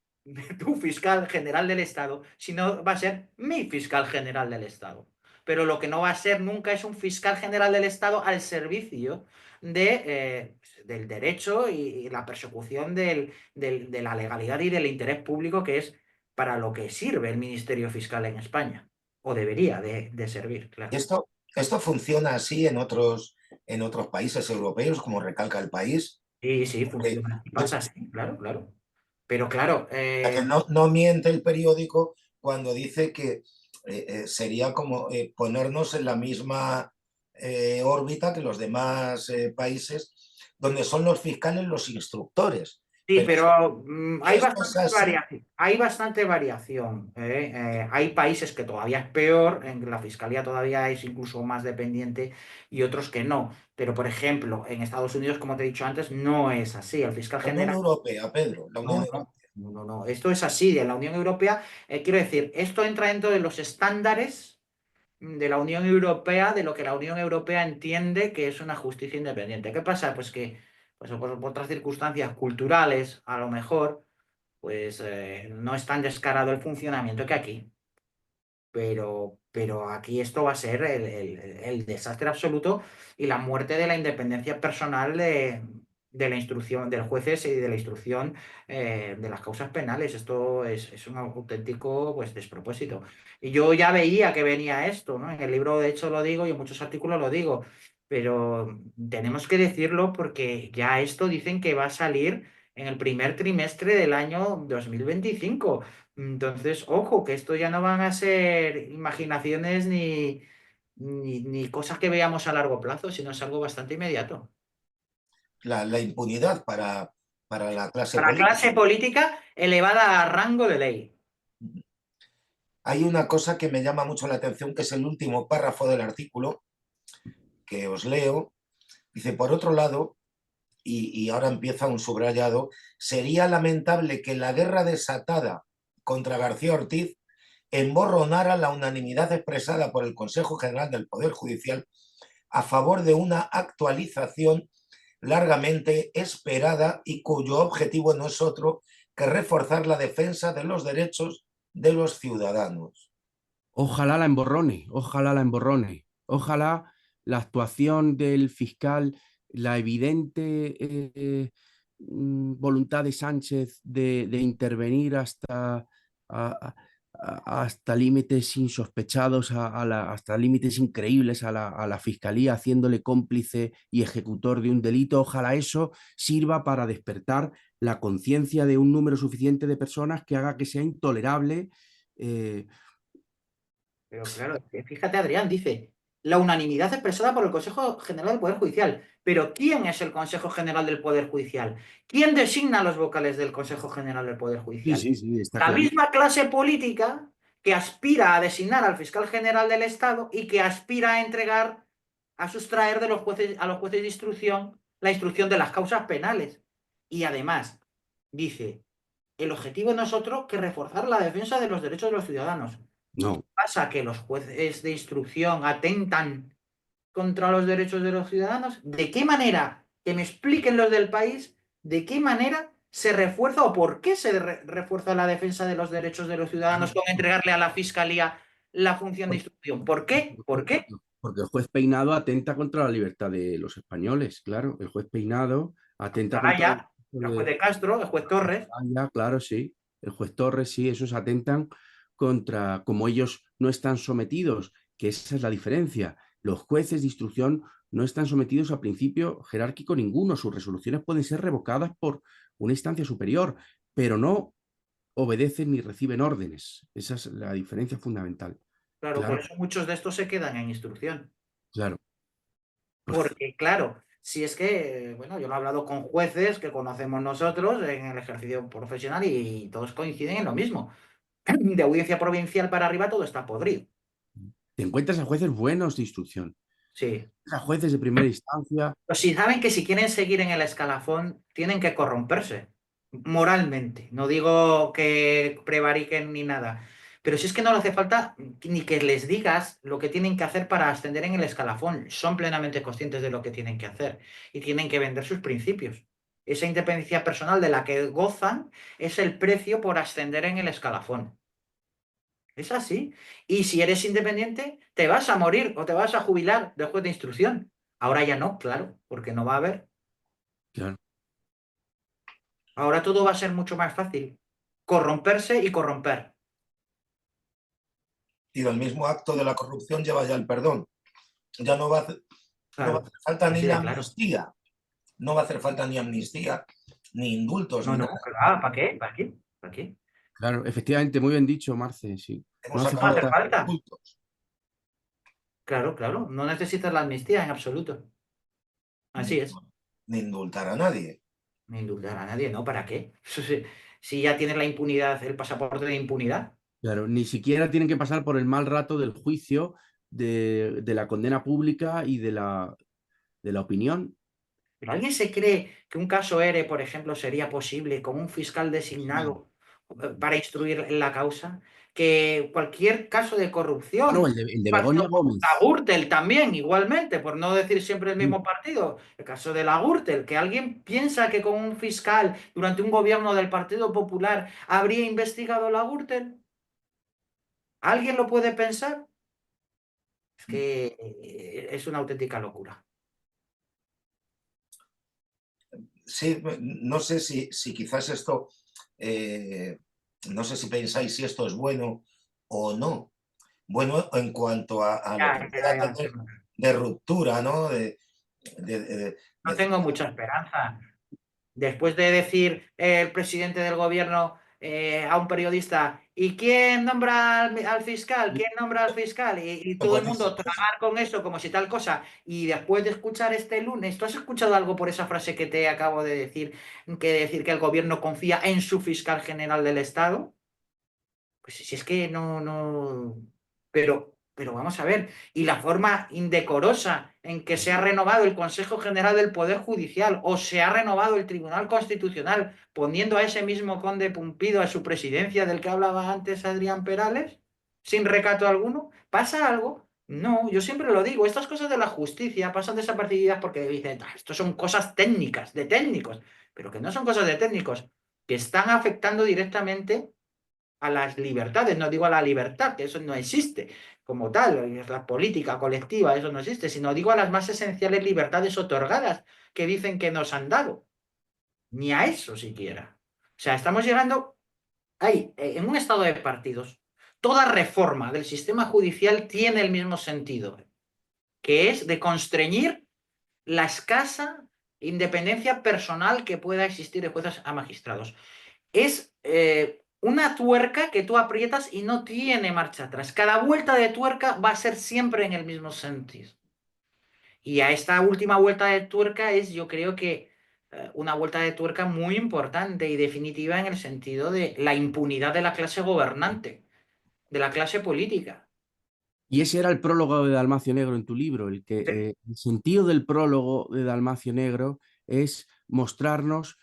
tu fiscal general del Estado, sino va a ser mi fiscal general del Estado. Pero lo que no va a ser nunca es un fiscal general del Estado al servicio del derecho y la persecución de la legalidad y del interés público, que es para lo que sirve el Ministerio Fiscal en España. O debería de servir, Y claro. esto funciona así en otros países europeos, como recalca el país. Sí, sí, Que, funciona. Y que- pasa así, claro, claro. Pero claro, que no miente el periódico cuando dice que sería como ponernos en la misma órbita que los demás países, donde son los fiscales los instructores. sí, Pero pero esto es así. hay bastante variación. Hay países que todavía es peor, en la fiscalía todavía es incluso más dependiente y otros que no. Pero, por ejemplo, en Estados Unidos, como te he dicho antes, no es así. El fiscal La Unión general, Europea, Pedro, la Unión no, Europea. no, no, no, no. Esto es así de la Unión Europea. Quiero decir, esto entra dentro de los estándares de la Unión Europea, de lo que la Unión Europea entiende que es una justicia independiente. ¿Qué pasa? Pues que pues, por otras circunstancias culturales, a lo mejor, pues no es tan descarado el funcionamiento que aquí. Pero aquí esto va a ser el desastre absoluto y la muerte de la independencia personal de la instrucción de los jueces y de la instrucción de las causas penales. Esto es un auténtico pues, despropósito. Y yo ya veía que venía esto, ¿no? En el libro, de hecho, lo digo y en muchos artículos lo digo, pero tenemos que decirlo porque ya esto dicen que va a salir en el primer trimestre del año 2025. Entonces, ojo, que esto ya no van a ser imaginaciones ni cosas que veamos a largo plazo, sino es algo bastante inmediato. La impunidad para la clase Para política. clase política elevada a rango de ley. Hay una cosa que me llama mucho la atención, que es el último párrafo del artículo, que os leo. Dice, por otro lado, y ahora empieza un subrayado, sería lamentable que la guerra desatada contra García Ortiz emborronara la unanimidad expresada por el Consejo General del Poder Judicial a favor de una actualización largamente esperada y cuyo objetivo no es otro que reforzar la defensa de los derechos de los ciudadanos. Ojalá la emborrone, ojalá la emborrone, ojalá la actuación del fiscal, la evidente voluntad de Sánchez de intervenir hasta límites insospechados, hasta límites increíbles a la fiscalía, haciéndole cómplice y ejecutor de un delito. Ojalá eso sirva para despertar la conciencia de un número suficiente de personas que haga que sea intolerable. Pero claro, fíjate, Adrián, dice, la unanimidad expresada por el Consejo General del Poder Judicial. Pero ¿quién es el Consejo General del Poder Judicial? ¿Quién designa a los vocales del Consejo General del Poder Sí, Judicial? sí, sí, está La clarísimo. misma clase política que aspira a designar al fiscal general del Estado y que aspira a entregar, a sustraer de los jueces, a los jueces de instrucción la instrucción de las causas penales. Y además, dice, el objetivo no es otro que reforzar la defensa de los derechos de los ciudadanos. No, ¿Pasa que los jueces de instrucción atentan contra los derechos de los ciudadanos? ¿De qué manera? Que me expliquen los del país, ¿de qué manera se refuerza o por qué se refuerza la defensa de los derechos de los ciudadanos con entregarle a la fiscalía la función de instrucción? ¿Por qué? ¿Por qué? porque el juez Peinado atenta contra la libertad de los españoles, claro. El juez Peinado atenta contra Zaraya, los el juez derechos de Castro, el juez Torres. claro, sí. El juez Torres, sí, esos atentan contra, como ellos no están sometidos, que esa es la diferencia. Los jueces de instrucción no están sometidos a principio jerárquico ninguno. Sus resoluciones pueden ser revocadas por una instancia superior, pero no obedecen ni reciben órdenes. Esa es la diferencia fundamental. Claro, por Claro, eso muchos de estos se quedan en instrucción. claro. Porque, claro, si es que, bueno, yo lo he hablado con jueces que conocemos nosotros en el ejercicio profesional y todos coinciden en lo mismo. De audiencia provincial para arriba todo está podrido. Te encuentras a jueces buenos de instrucción, Sí. a jueces de primera instancia. Pues si saben que si quieren seguir en el escalafón, tienen que corromperse moralmente. No digo que prevariquen ni nada. Pero si es que no le hace falta ni que les digas lo que tienen que hacer para ascender en el escalafón. Son plenamente conscientes de lo que tienen que hacer y tienen que vender sus principios. Esa independencia personal de la que gozan es el precio por ascender en el escalafón. Es así. Y si eres independiente, te vas a morir o te vas a jubilar de juez de instrucción. Ahora ya no, claro, porque no va a haber. Claro. Ahora todo va a ser mucho más fácil. Corromperse y corromper. Y del mismo acto de la corrupción lleva ya el perdón. Ya no va a Claro, hacer falta ni así la de claro. amnistía. No va a hacer falta ni amnistía, ni indultos, No, ni no, nada. claro, ¿para qué? ¿Para qué? ¿Para qué? Claro, efectivamente, muy bien dicho, Marce, sí. No Hemos hace No hace acabado falta, con falta. indultos. Claro, claro. No necesitas la amnistía en absoluto. Ni, Así es. ni indultar a nadie. Ni indultar a nadie, ¿no? ¿Para qué? Si ya tienes la impunidad, el pasaporte de impunidad. claro, ni siquiera tienen que pasar por el mal rato del juicio, de la condena pública y de la opinión. ¿Pero alguien se cree que un caso ERE, por ejemplo, sería posible con un fiscal designado para instruir la causa? Que cualquier caso de Bueno, corrupción, el de partido Begoña como la Gómez. Gürtel también, igualmente, por no decir siempre el Sí, mismo partido, el caso de la Gürtel, que alguien piensa que con un fiscal durante un gobierno del Partido Popular habría investigado la Gürtel. ¿Alguien lo puede pensar? Es que es una auténtica locura. sí, no sé si quizás esto, no sé si pensáis si esto es bueno o no. Bueno, en cuanto a lo que Ya, pueda ya, ya. tener de ruptura, ¿no? No Decir, tengo mucha esperanza. Después de decir el presidente del gobierno a un periodista, ¿y quién nombra al fiscal? ¿Quién nombra al fiscal? Y todo el mundo buenísimo eso. tragar con eso como si tal cosa. Y después de escuchar este lunes, ¿tú has escuchado algo por esa frase que te acabo de decir que el gobierno confía en su fiscal general del Estado? Pues si es que no. Pero vamos a ver, y la forma indecorosa en que se ha renovado el Consejo General del Poder Judicial o se ha renovado el Tribunal Constitucional, poniendo a ese mismo conde Pumpido a su presidencia del que hablaba antes Adrián Perales, sin recato alguno, ¿pasa algo? No, yo siempre lo digo, estas cosas de la justicia pasan desapercibidas porque dicen, "Ah, esto son cosas técnicas, de técnicos, pero que no son cosas de técnicos, que están afectando directamente a las libertades, no digo a la libertad, que eso no existe como tal, es la política colectiva, eso no existe, sino digo a las más esenciales libertades otorgadas que dicen que nos han dado, ni a eso siquiera. O sea, estamos llegando ahí, en un estado de partidos. Toda reforma del sistema judicial tiene el mismo sentido, que es de constreñir la escasa independencia personal que pueda existir de jueces a magistrados. Es una tuerca que tú aprietas y no tiene marcha atrás. Cada vuelta de tuerca va a ser siempre en el mismo sentido. Y a esta última vuelta de tuerca es, yo creo que una vuelta de tuerca muy importante y definitiva en el sentido de la impunidad de la clase gobernante, de la clase política. Y ese era el prólogo de Dalmacio Negro en tu libro, el sentido del prólogo de Dalmacio Negro es mostrarnos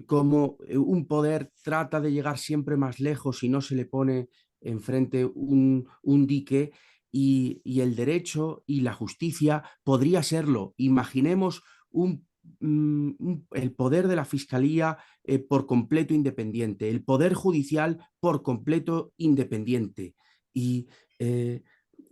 cómo un poder trata de llegar siempre más lejos y no se le pone enfrente un dique y el derecho y la justicia podría serlo. Imaginemos el poder de la fiscalía por completo independiente, el poder judicial por completo independiente. Y eh,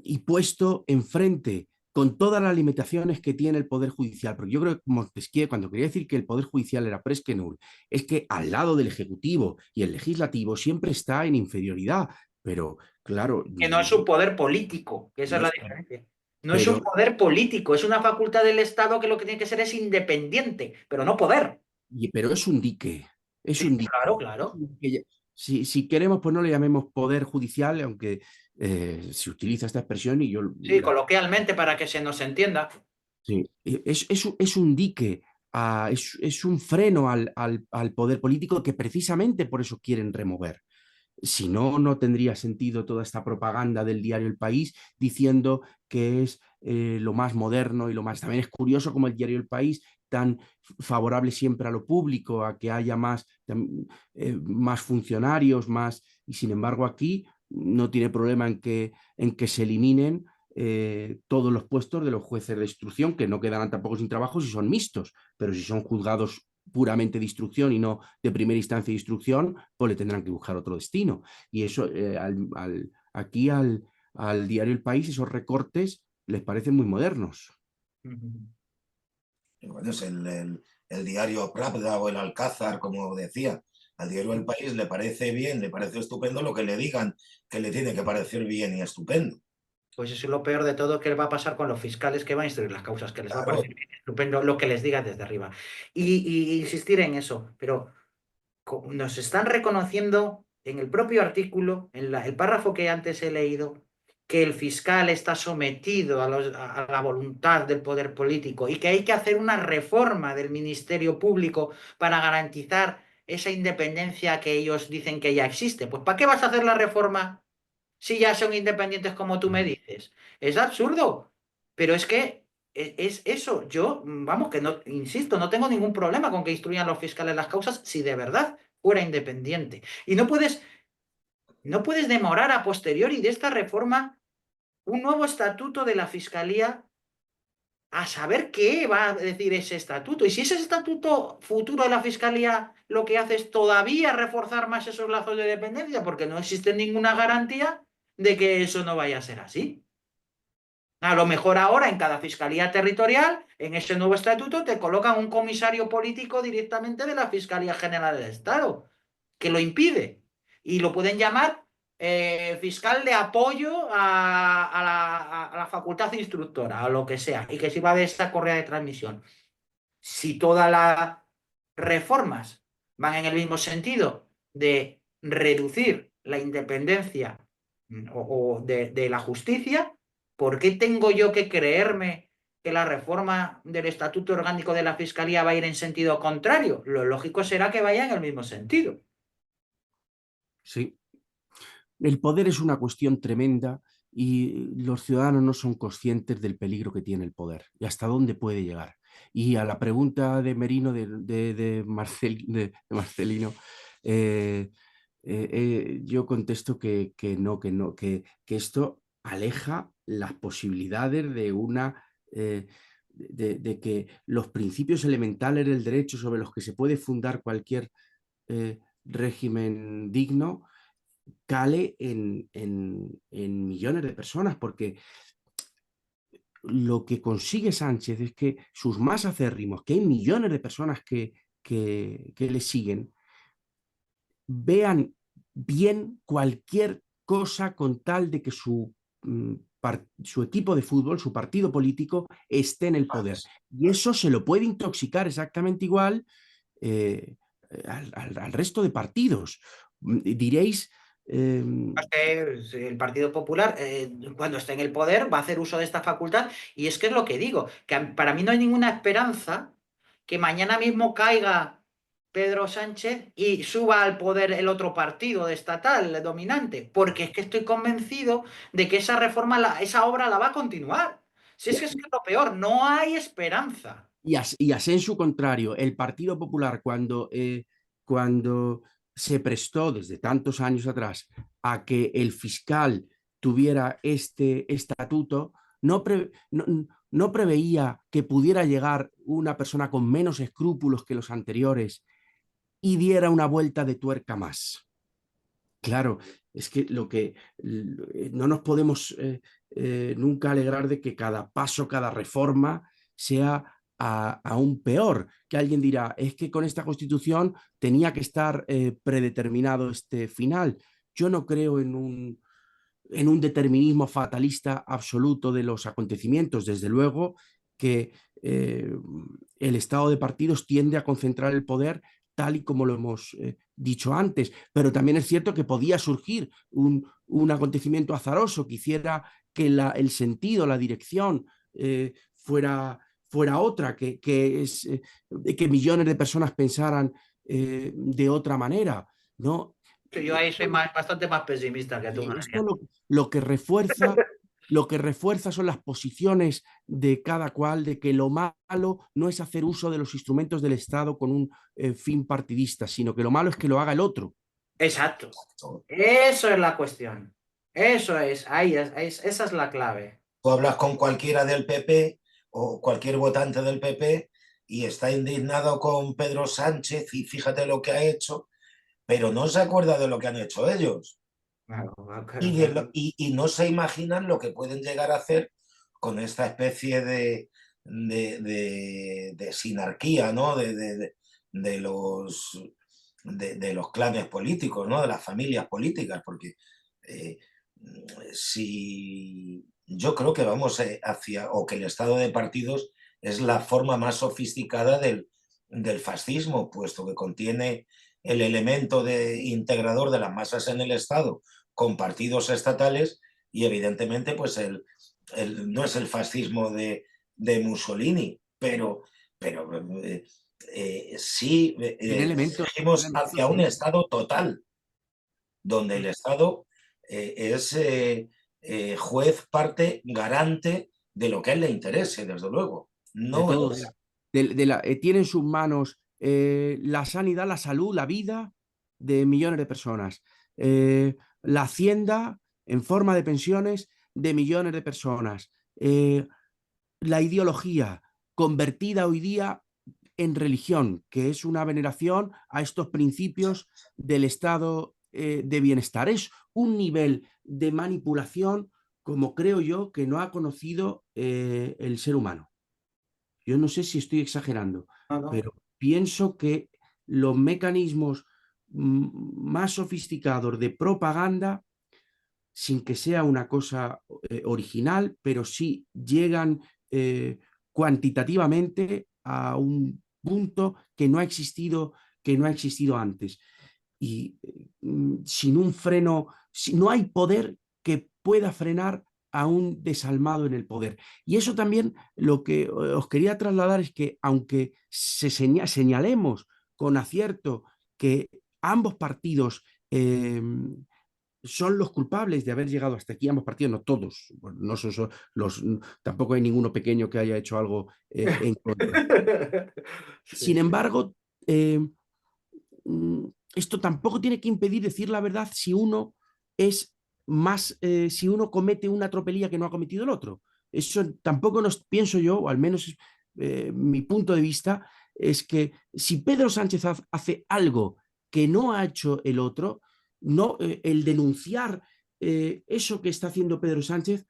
y puesto enfrente con todas las limitaciones que tiene el Poder Judicial. Porque yo creo que Montesquieu, cuando quería decir que el Poder Judicial era presque nulo, es que al lado del Ejecutivo y el Legislativo siempre está en inferioridad. Pero, claro, Que no es un poder político, que esa es la diferencia. No es un pero, poder político, es una facultad del Estado que lo que tiene que ser es independiente, pero no poder. pero es un dique, es Sí, un dique. claro, claro. Si queremos, pues no le llamemos Poder Judicial, aunque se utiliza esta expresión y yo Sí, coloquialmente para que se nos entienda. sí, es un dique, es un freno al poder político que precisamente por eso quieren remover. Si no, no tendría sentido toda esta propaganda del diario El País diciendo que es lo más moderno y lo más... También es curioso como el diario El País, tan favorable siempre a lo público, a que haya más funcionarios, más... Y sin embargo aquí no tiene problema en que se eliminen todos los puestos de los jueces de instrucción, que no quedarán tampoco sin trabajo si son mixtos, pero si son juzgados puramente de instrucción y no de primera instancia de instrucción, pues le tendrán que buscar otro destino. Y eso aquí al diario El País, esos recortes les parecen muy modernos. Bueno, es el diario Pravda o el Alcázar, como decía. Al diario El País le parece bien, le parece estupendo lo que le digan que le tiene que parecer bien y estupendo. Pues eso es lo peor de todo que va a pasar con los fiscales que van a instruir las causas, que les va a Claro, parecer estupendo lo que les diga desde arriba. Y insistir en eso, pero nos están reconociendo en el propio artículo, el párrafo que antes he leído, que el fiscal está sometido a la voluntad del poder político y que hay que hacer una reforma del Ministerio Público para garantizar esa independencia que ellos dicen que ya existe. Pues ¿para qué vas a hacer la reforma si ya son independientes como tú me dices? Es absurdo, pero es que es eso. Yo, vamos, que no, insisto, no tengo ningún problema con que instruyan los fiscales las causas si de verdad fuera independiente. Y no puedes demorar a posteriori de esta reforma un nuevo estatuto de la Fiscalía a saber qué va a decir ese estatuto. Y si ese estatuto futuro de la Fiscalía lo que hace es todavía reforzar más esos lazos de dependencia, porque no existe ninguna garantía de que eso no vaya a ser así. A lo mejor ahora en cada fiscalía territorial, en ese nuevo estatuto, te colocan un comisario político directamente de la Fiscalía General del Estado, que lo impide. Y lo pueden llamar fiscal de apoyo a la facultad instructora, o lo que sea, y que sirva de esta correa de transmisión. Si todas las reformas van en el mismo sentido de reducir la independencia o de la justicia, ¿por qué tengo yo que creerme que la reforma del Estatuto Orgánico de la Fiscalía va a ir en sentido contrario? Lo lógico será que vaya en el mismo sentido. Sí. El poder es una cuestión tremenda y los ciudadanos no son conscientes del peligro que tiene el poder y hasta dónde puede llegar. Y a la pregunta de Merino, de Marcelino, yo contesto que esto aleja las posibilidades de de que los principios elementales del derecho sobre los que se puede fundar cualquier régimen digno cale en millones de personas, porque lo que consigue Sánchez es que sus más acérrimos, que hay millones de personas que le siguen, vean bien cualquier cosa con tal de que su equipo de fútbol, su partido político, esté en el poder. Y eso se lo puede intoxicar exactamente igual eh, al resto de partidos. Diréis... El Partido Popular, cuando esté en el poder, va a hacer uso de esta facultad. Y es que es lo que digo, que para mí no hay ninguna esperanza que mañana mismo caiga Pedro Sánchez y suba al poder el otro partido estatal dominante, porque es que estoy convencido de que esa reforma, esa obra la va a continuar. Si es que es lo peor, no hay esperanza. Y a sensu contrario, el Partido Popular, cuando se prestó desde tantos años atrás a que el fiscal tuviera este estatuto, no preveía que pudiera llegar una persona con menos escrúpulos que los anteriores y diera una vuelta de tuerca más. Claro, es que no nos podemos nunca alegrar de que cada paso, cada reforma sea aún peor. Que alguien dirá, es que con esta constitución tenía que estar predeterminado este final. Yo no creo en un determinismo fatalista absoluto de los acontecimientos. Desde luego que el estado de partidos tiende a concentrar el poder tal y como lo hemos dicho antes, pero también es cierto que podía surgir un acontecimiento azaroso que hiciera que el sentido, la dirección fuera otra, que millones de personas pensaran de otra manera, ¿no? Yo ahí soy bastante más pesimista que tú, Esto María. lo que refuerza son las posiciones de cada cual, de que lo malo no es hacer uso de los instrumentos del Estado con un fin partidista, sino que lo malo es que lo haga el otro. Exacto. Eso es la cuestión. Eso es, esa es la clave. Tú hablas con cualquiera del PP o cualquier votante del PP y está indignado con Pedro Sánchez y fíjate lo que ha hecho, pero no se acuerda de lo que han hecho ellos. Claro, Y no se imaginan lo que pueden llegar a hacer con esta especie de sinarquía, ¿no? De los clanes políticos, ¿no? De las familias políticas, porque eh, si yo creo que vamos hacia, o que el estado de partidos es la forma más sofisticada del fascismo, puesto que contiene el elemento integrador de las masas en el Estado con partidos estatales y evidentemente pues no es el fascismo de Mussolini, pero sí dirigimos hacia un Estado total, donde el Estado es juez, parte, garante de lo que a él le interese, desde luego. De No todo. es... Tiene en sus manos la sanidad, la salud, la vida de millones de personas. La hacienda en forma de pensiones de millones de personas. La ideología convertida hoy día en religión, que es una veneración a estos principios del estado de bienestar. Es un nivel de manipulación como creo yo que no ha conocido el ser humano. Yo no sé si estoy exagerando, No, no. pero pienso que los mecanismos más sofisticados de propaganda, sin que sea una cosa original, pero sí llegan cuantitativamente a un punto que no ha existido antes. Y sin un freno, no hay poder que pueda frenar a un desalmado en el poder. Y eso también lo que os quería trasladar es que aunque señalemos con acierto que ambos partidos son los culpables de haber llegado hasta aquí, ambos partidos, no todos, bueno, no son los, tampoco hay ninguno pequeño que haya hecho algo en contra. Sí, Sin sí. embargo, eh, esto tampoco tiene que impedir decir la verdad si uno es más, si uno comete una tropelía que no ha cometido el otro. Eso tampoco nos pienso yo, o al menos mi punto de vista, es que si Pedro Sánchez hace algo que no ha hecho el otro, no, el denunciar eso que está haciendo Pedro Sánchez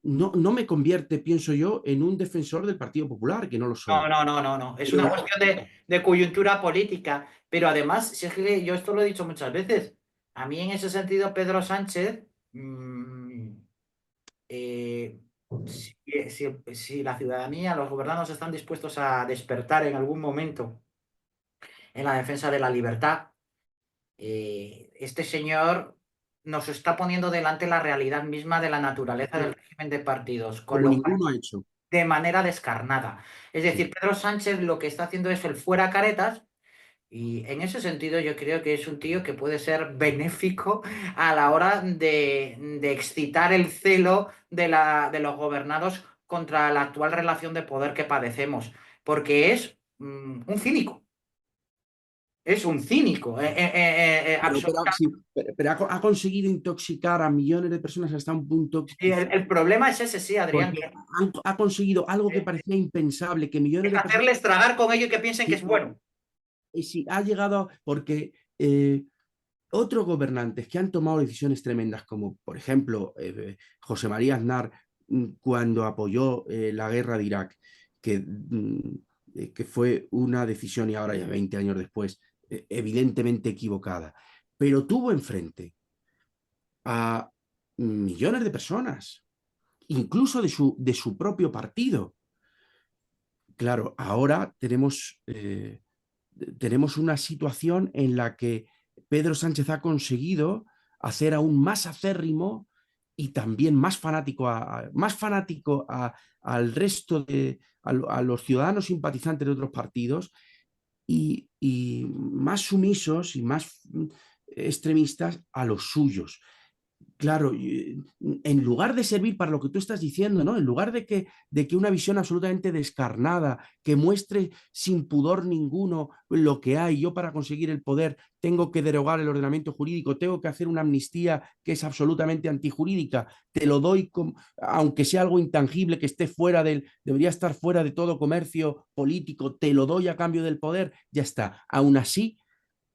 no me convierte, pienso yo, en un defensor del Partido Popular, que no lo No, soy. no, no, no, no. Es una Yo, cuestión de coyuntura política. Pero además, si es que yo esto lo he dicho muchas veces. A mí en ese sentido, Pedro Sánchez, eh, si la ciudadanía, los gobernados están dispuestos a despertar en algún momento en la defensa de la libertad, este señor nos está poniendo delante la realidad misma de la naturaleza del régimen de partidos, con Como lo cual ninguno ha hecho. de manera descarnada. Es Sí. decir, Pedro Sánchez lo que está haciendo es el fuera caretas y en ese sentido yo creo que es un tío que puede ser benéfico a la hora de excitar el celo de los gobernados contra la actual relación de poder que padecemos, porque es un cínico. Es un cínico, Sí, absolutamente. pero ha conseguido intoxicar a millones de personas hasta un punto, Sí, el problema es ese, sí, Adrián, porque que ha conseguido algo que es parecía impensable, que millones de personas, hacerles tragar con ello y que piensen que es bueno. y sí, ha llegado, porque otros gobernantes que han tomado decisiones tremendas, como por ejemplo José María Aznar, cuando apoyó la guerra de Irak, que, que fue una decisión, y ahora ya 20 años después, evidentemente equivocada, pero tuvo enfrente a millones de personas, incluso de su propio partido. Claro, ahora tenemos una situación en la que Pedro Sánchez ha conseguido hacer aún más acérrimo y también más fanático al resto a los ciudadanos simpatizantes de otros partidos y más sumisos y más extremistas a los suyos. Claro, en lugar de servir para lo que tú estás diciendo, ¿no? En lugar de que una visión absolutamente descarnada, que muestre sin pudor ninguno lo que hay, yo para conseguir el poder tengo que derogar el ordenamiento jurídico, tengo que hacer una amnistía que es absolutamente antijurídica, te lo doy, aunque sea algo intangible que esté debería estar fuera de todo comercio político, te lo doy a cambio del poder, ya está. Aún así,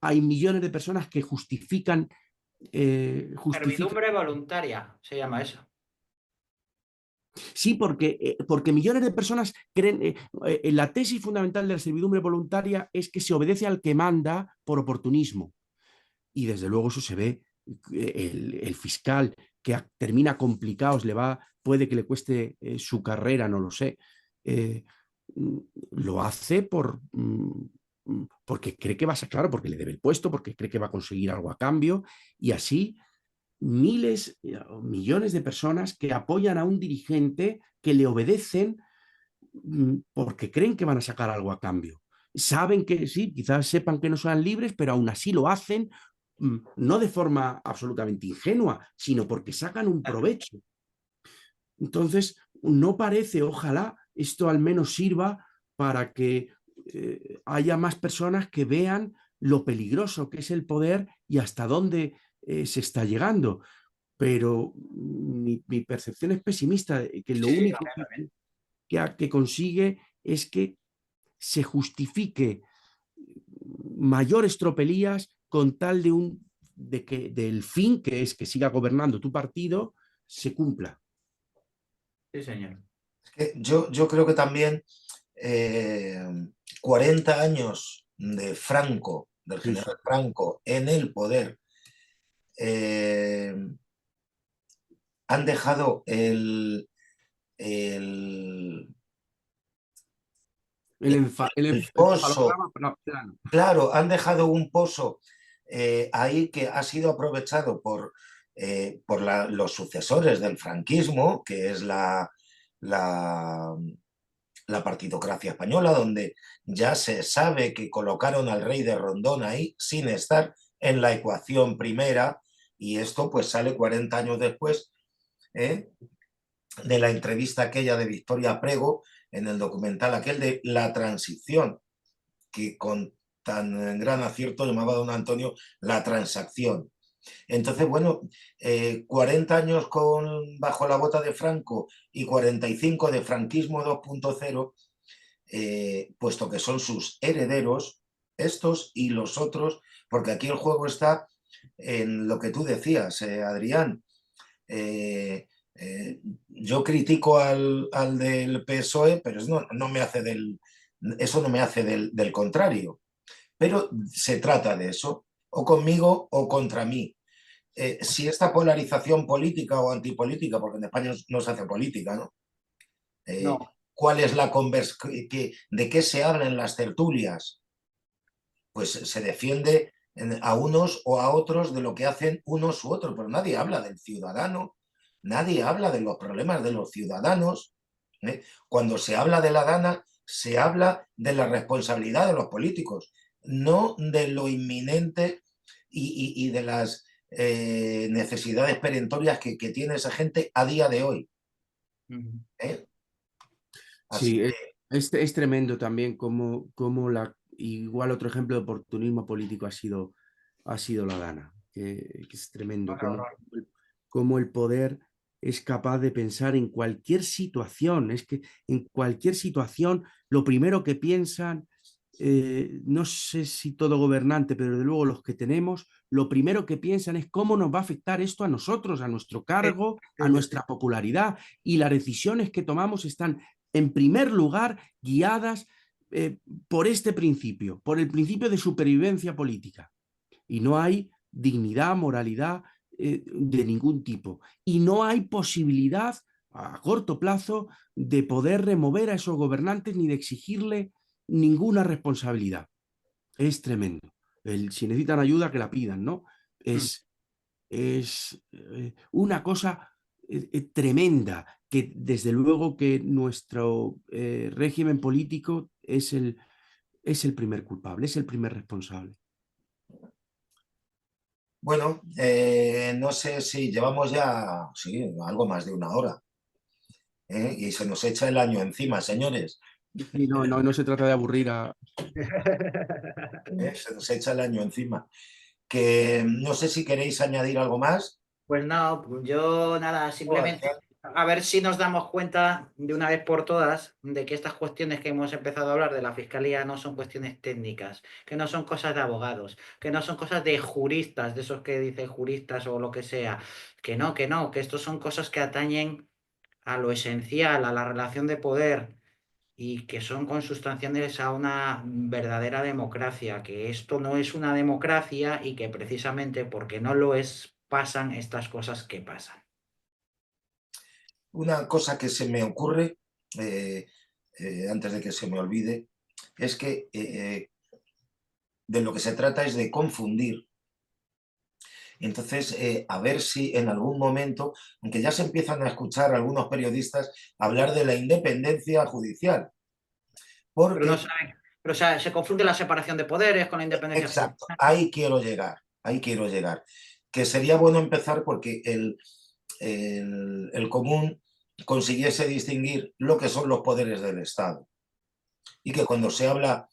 hay millones de personas que justifican. Servidumbre voluntaria, se llama eso. Sí, porque millones de personas creen, la tesis fundamental de la servidumbre voluntaria es que se obedece al que manda por oportunismo. Y desde luego eso se ve, el fiscal que termina complicados, puede que le cueste su carrera, no lo sé. Eh, lo hace porque cree que va a ser, claro, porque le debe el puesto, porque cree que va a conseguir algo a cambio, y así miles o millones de personas que apoyan a un dirigente, que le obedecen porque creen que van a sacar algo a cambio. Saben que sí, quizás sepan que no son libres, pero aún así lo hacen, no de forma absolutamente ingenua, sino porque sacan un provecho. Entonces, no parece, ojalá esto al menos sirva para que haya más personas que vean lo peligroso que es el poder y hasta dónde se está llegando. Pero mi percepción es pesimista, que lo Sí, sí, único también, también. que consigue es que se justifique mayores tropelías con tal del fin, que es que siga gobernando tu partido, se cumpla. Sí, señor. Yo creo que también 40 años de Franco, del Sí, sí. general Franco, en el poder, han dejado el, el pozo, Encefalograma plano. claro, han dejado un pozo ahí que ha sido aprovechado por los sucesores del franquismo, que es la partitocracia española, donde ya se sabe que colocaron al rey de Rondón ahí sin estar en la ecuación primera, y esto pues sale 40 años después de la entrevista aquella de Victoria Prego en el documental aquel de La Transición, que con tan gran acierto llamaba don Antonio La Transacción. Entonces, bueno, 40 años bajo la bota de Franco y 45 de franquismo 2.0, puesto que son sus herederos, estos y los otros, porque aquí el juego está en lo que tú decías, Adrián. Eh, eh, yo critico al del PSOE, pero no me hace eso no me hace del contrario. Pero se trata de eso, o conmigo o contra mí. Si esta polarización política o antipolítica, porque en España no se hace política, ¿no? No. ¿Cuál es la de qué se habla en las tertulias? Pues se defiende a unos o a otros de lo que hacen unos u otros, pero nadie habla del ciudadano, nadie habla de los problemas de los ciudadanos. Cuando se habla de la Dana, se habla de la responsabilidad de los políticos, no de lo inminente y de las necesidades perentorias que tiene esa gente a día de hoy. ¿Eh? Así Sí, que, es tremendo también igual otro ejemplo de oportunismo político ha sido la Dana, que es tremendo, cómo el poder es capaz de pensar en cualquier situación, es que en cualquier situación lo primero que piensan, no sé si todo gobernante, pero desde luego los que tenemos, lo primero que piensan es cómo nos va a afectar esto a nosotros, a nuestro cargo, a nuestra popularidad, y las decisiones que tomamos están en primer lugar guiadas por este principio, por el principio de supervivencia política. Y no hay dignidad, moralidad de ningún tipo. Y no hay posibilidad a corto plazo de poder remover a esos gobernantes ni de exigirle ninguna responsabilidad. Es tremendo. Si necesitan ayuda, que la pidan, ¿no? Es una cosa tremenda, que desde luego que nuestro régimen político es el primer culpable, es el primer responsable. bueno, no sé si llevamos ya, sí, algo más de una hora. Y se nos echa el año encima, señores. Y no se trata de aburrir a... Se nos echa el año encima. Que no sé si queréis añadir algo más. Pues no, yo nada, simplemente a ver si nos damos cuenta de una vez por todas de que estas cuestiones que hemos empezado a hablar de la fiscalía no son cuestiones técnicas, que no son cosas de abogados, que no son cosas de juristas, de esos que dicen juristas o lo que sea, que estos son cosas que atañen a lo esencial, a la relación de poder y que son consustanciales a una verdadera democracia, que esto no es una democracia y que precisamente porque no lo es, pasan estas cosas que pasan. Una cosa que se me ocurre, antes de que se me olvide, es que de lo que se trata es de confundir. Entonces, a ver si en algún momento, aunque ya se empiezan a escuchar algunos periodistas hablar de la independencia judicial, Pero no porque, saben, pero o sea, se confunde la separación de poderes con la independencia exacto, judicial. ahí quiero llegar, que sería bueno empezar porque el común consiguiese distinguir lo que son los poderes del Estado y que cuando se habla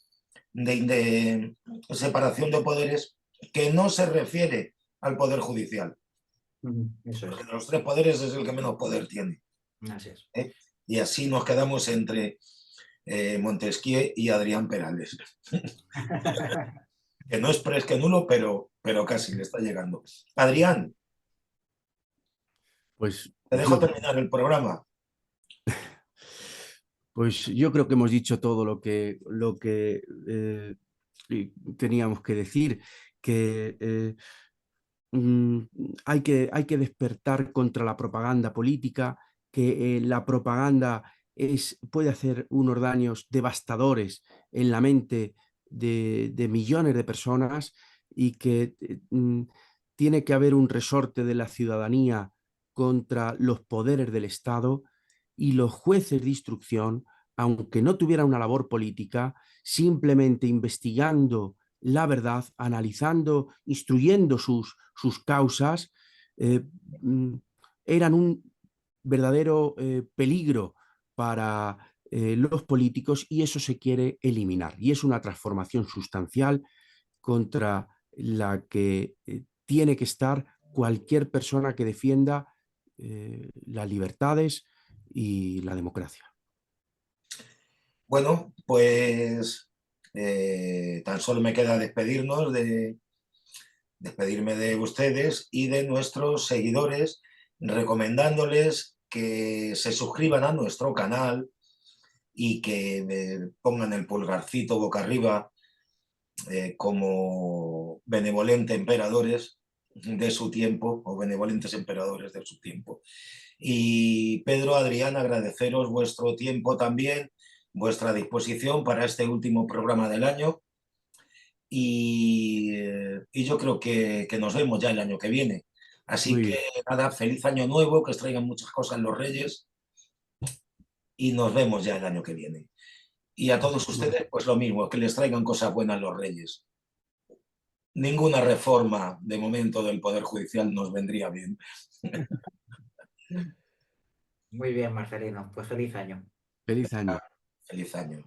de separación de poderes, que no se refiere al poder judicial, Eso porque es, de los tres poderes es el que menos poder tiene. así es. Y así nos quedamos entre Montesquieu y Adrián Perales. Que no es que nulo, pero casi le está llegando. Adrián. Pues Te dejo terminar el programa. Pues yo creo que hemos dicho todo lo que teníamos que decir, que mm, hay que despertar contra la propaganda política, que la propaganda puede hacer unos daños devastadores en la mente de millones de personas y que tiene que haber un resorte de la ciudadanía contra los poderes del Estado y los jueces de instrucción, aunque no tuvieran una labor política, simplemente investigando la verdad, analizando, instruyendo sus causas, eh, eran un verdadero peligro para los políticos y eso se quiere eliminar. Y es una transformación sustancial contra la que tiene que estar cualquier persona que defienda las libertades y la democracia. Bueno, pues tan solo me queda despedirme de ustedes y de nuestros seguidores, recomendándoles que se suscriban a nuestro canal y que pongan el pulgarcito boca arriba como benevolentes emperadores de su tiempo o benevolentes emperadores de su tiempo. Y Pedro, Adrián, agradeceros vuestro tiempo también, vuestra disposición para este último programa del año y yo creo que nos vemos ya el año que viene. Así Muy que bien. nada, feliz año nuevo, que os traigan muchas cosas los Reyes y nos vemos ya el año que viene. Y a todos ustedes, pues lo mismo, que les traigan cosas buenas los Reyes. Ninguna reforma de momento del Poder Judicial nos vendría bien. Muy bien, Marcelino. Pues feliz año. Feliz año. Feliz año.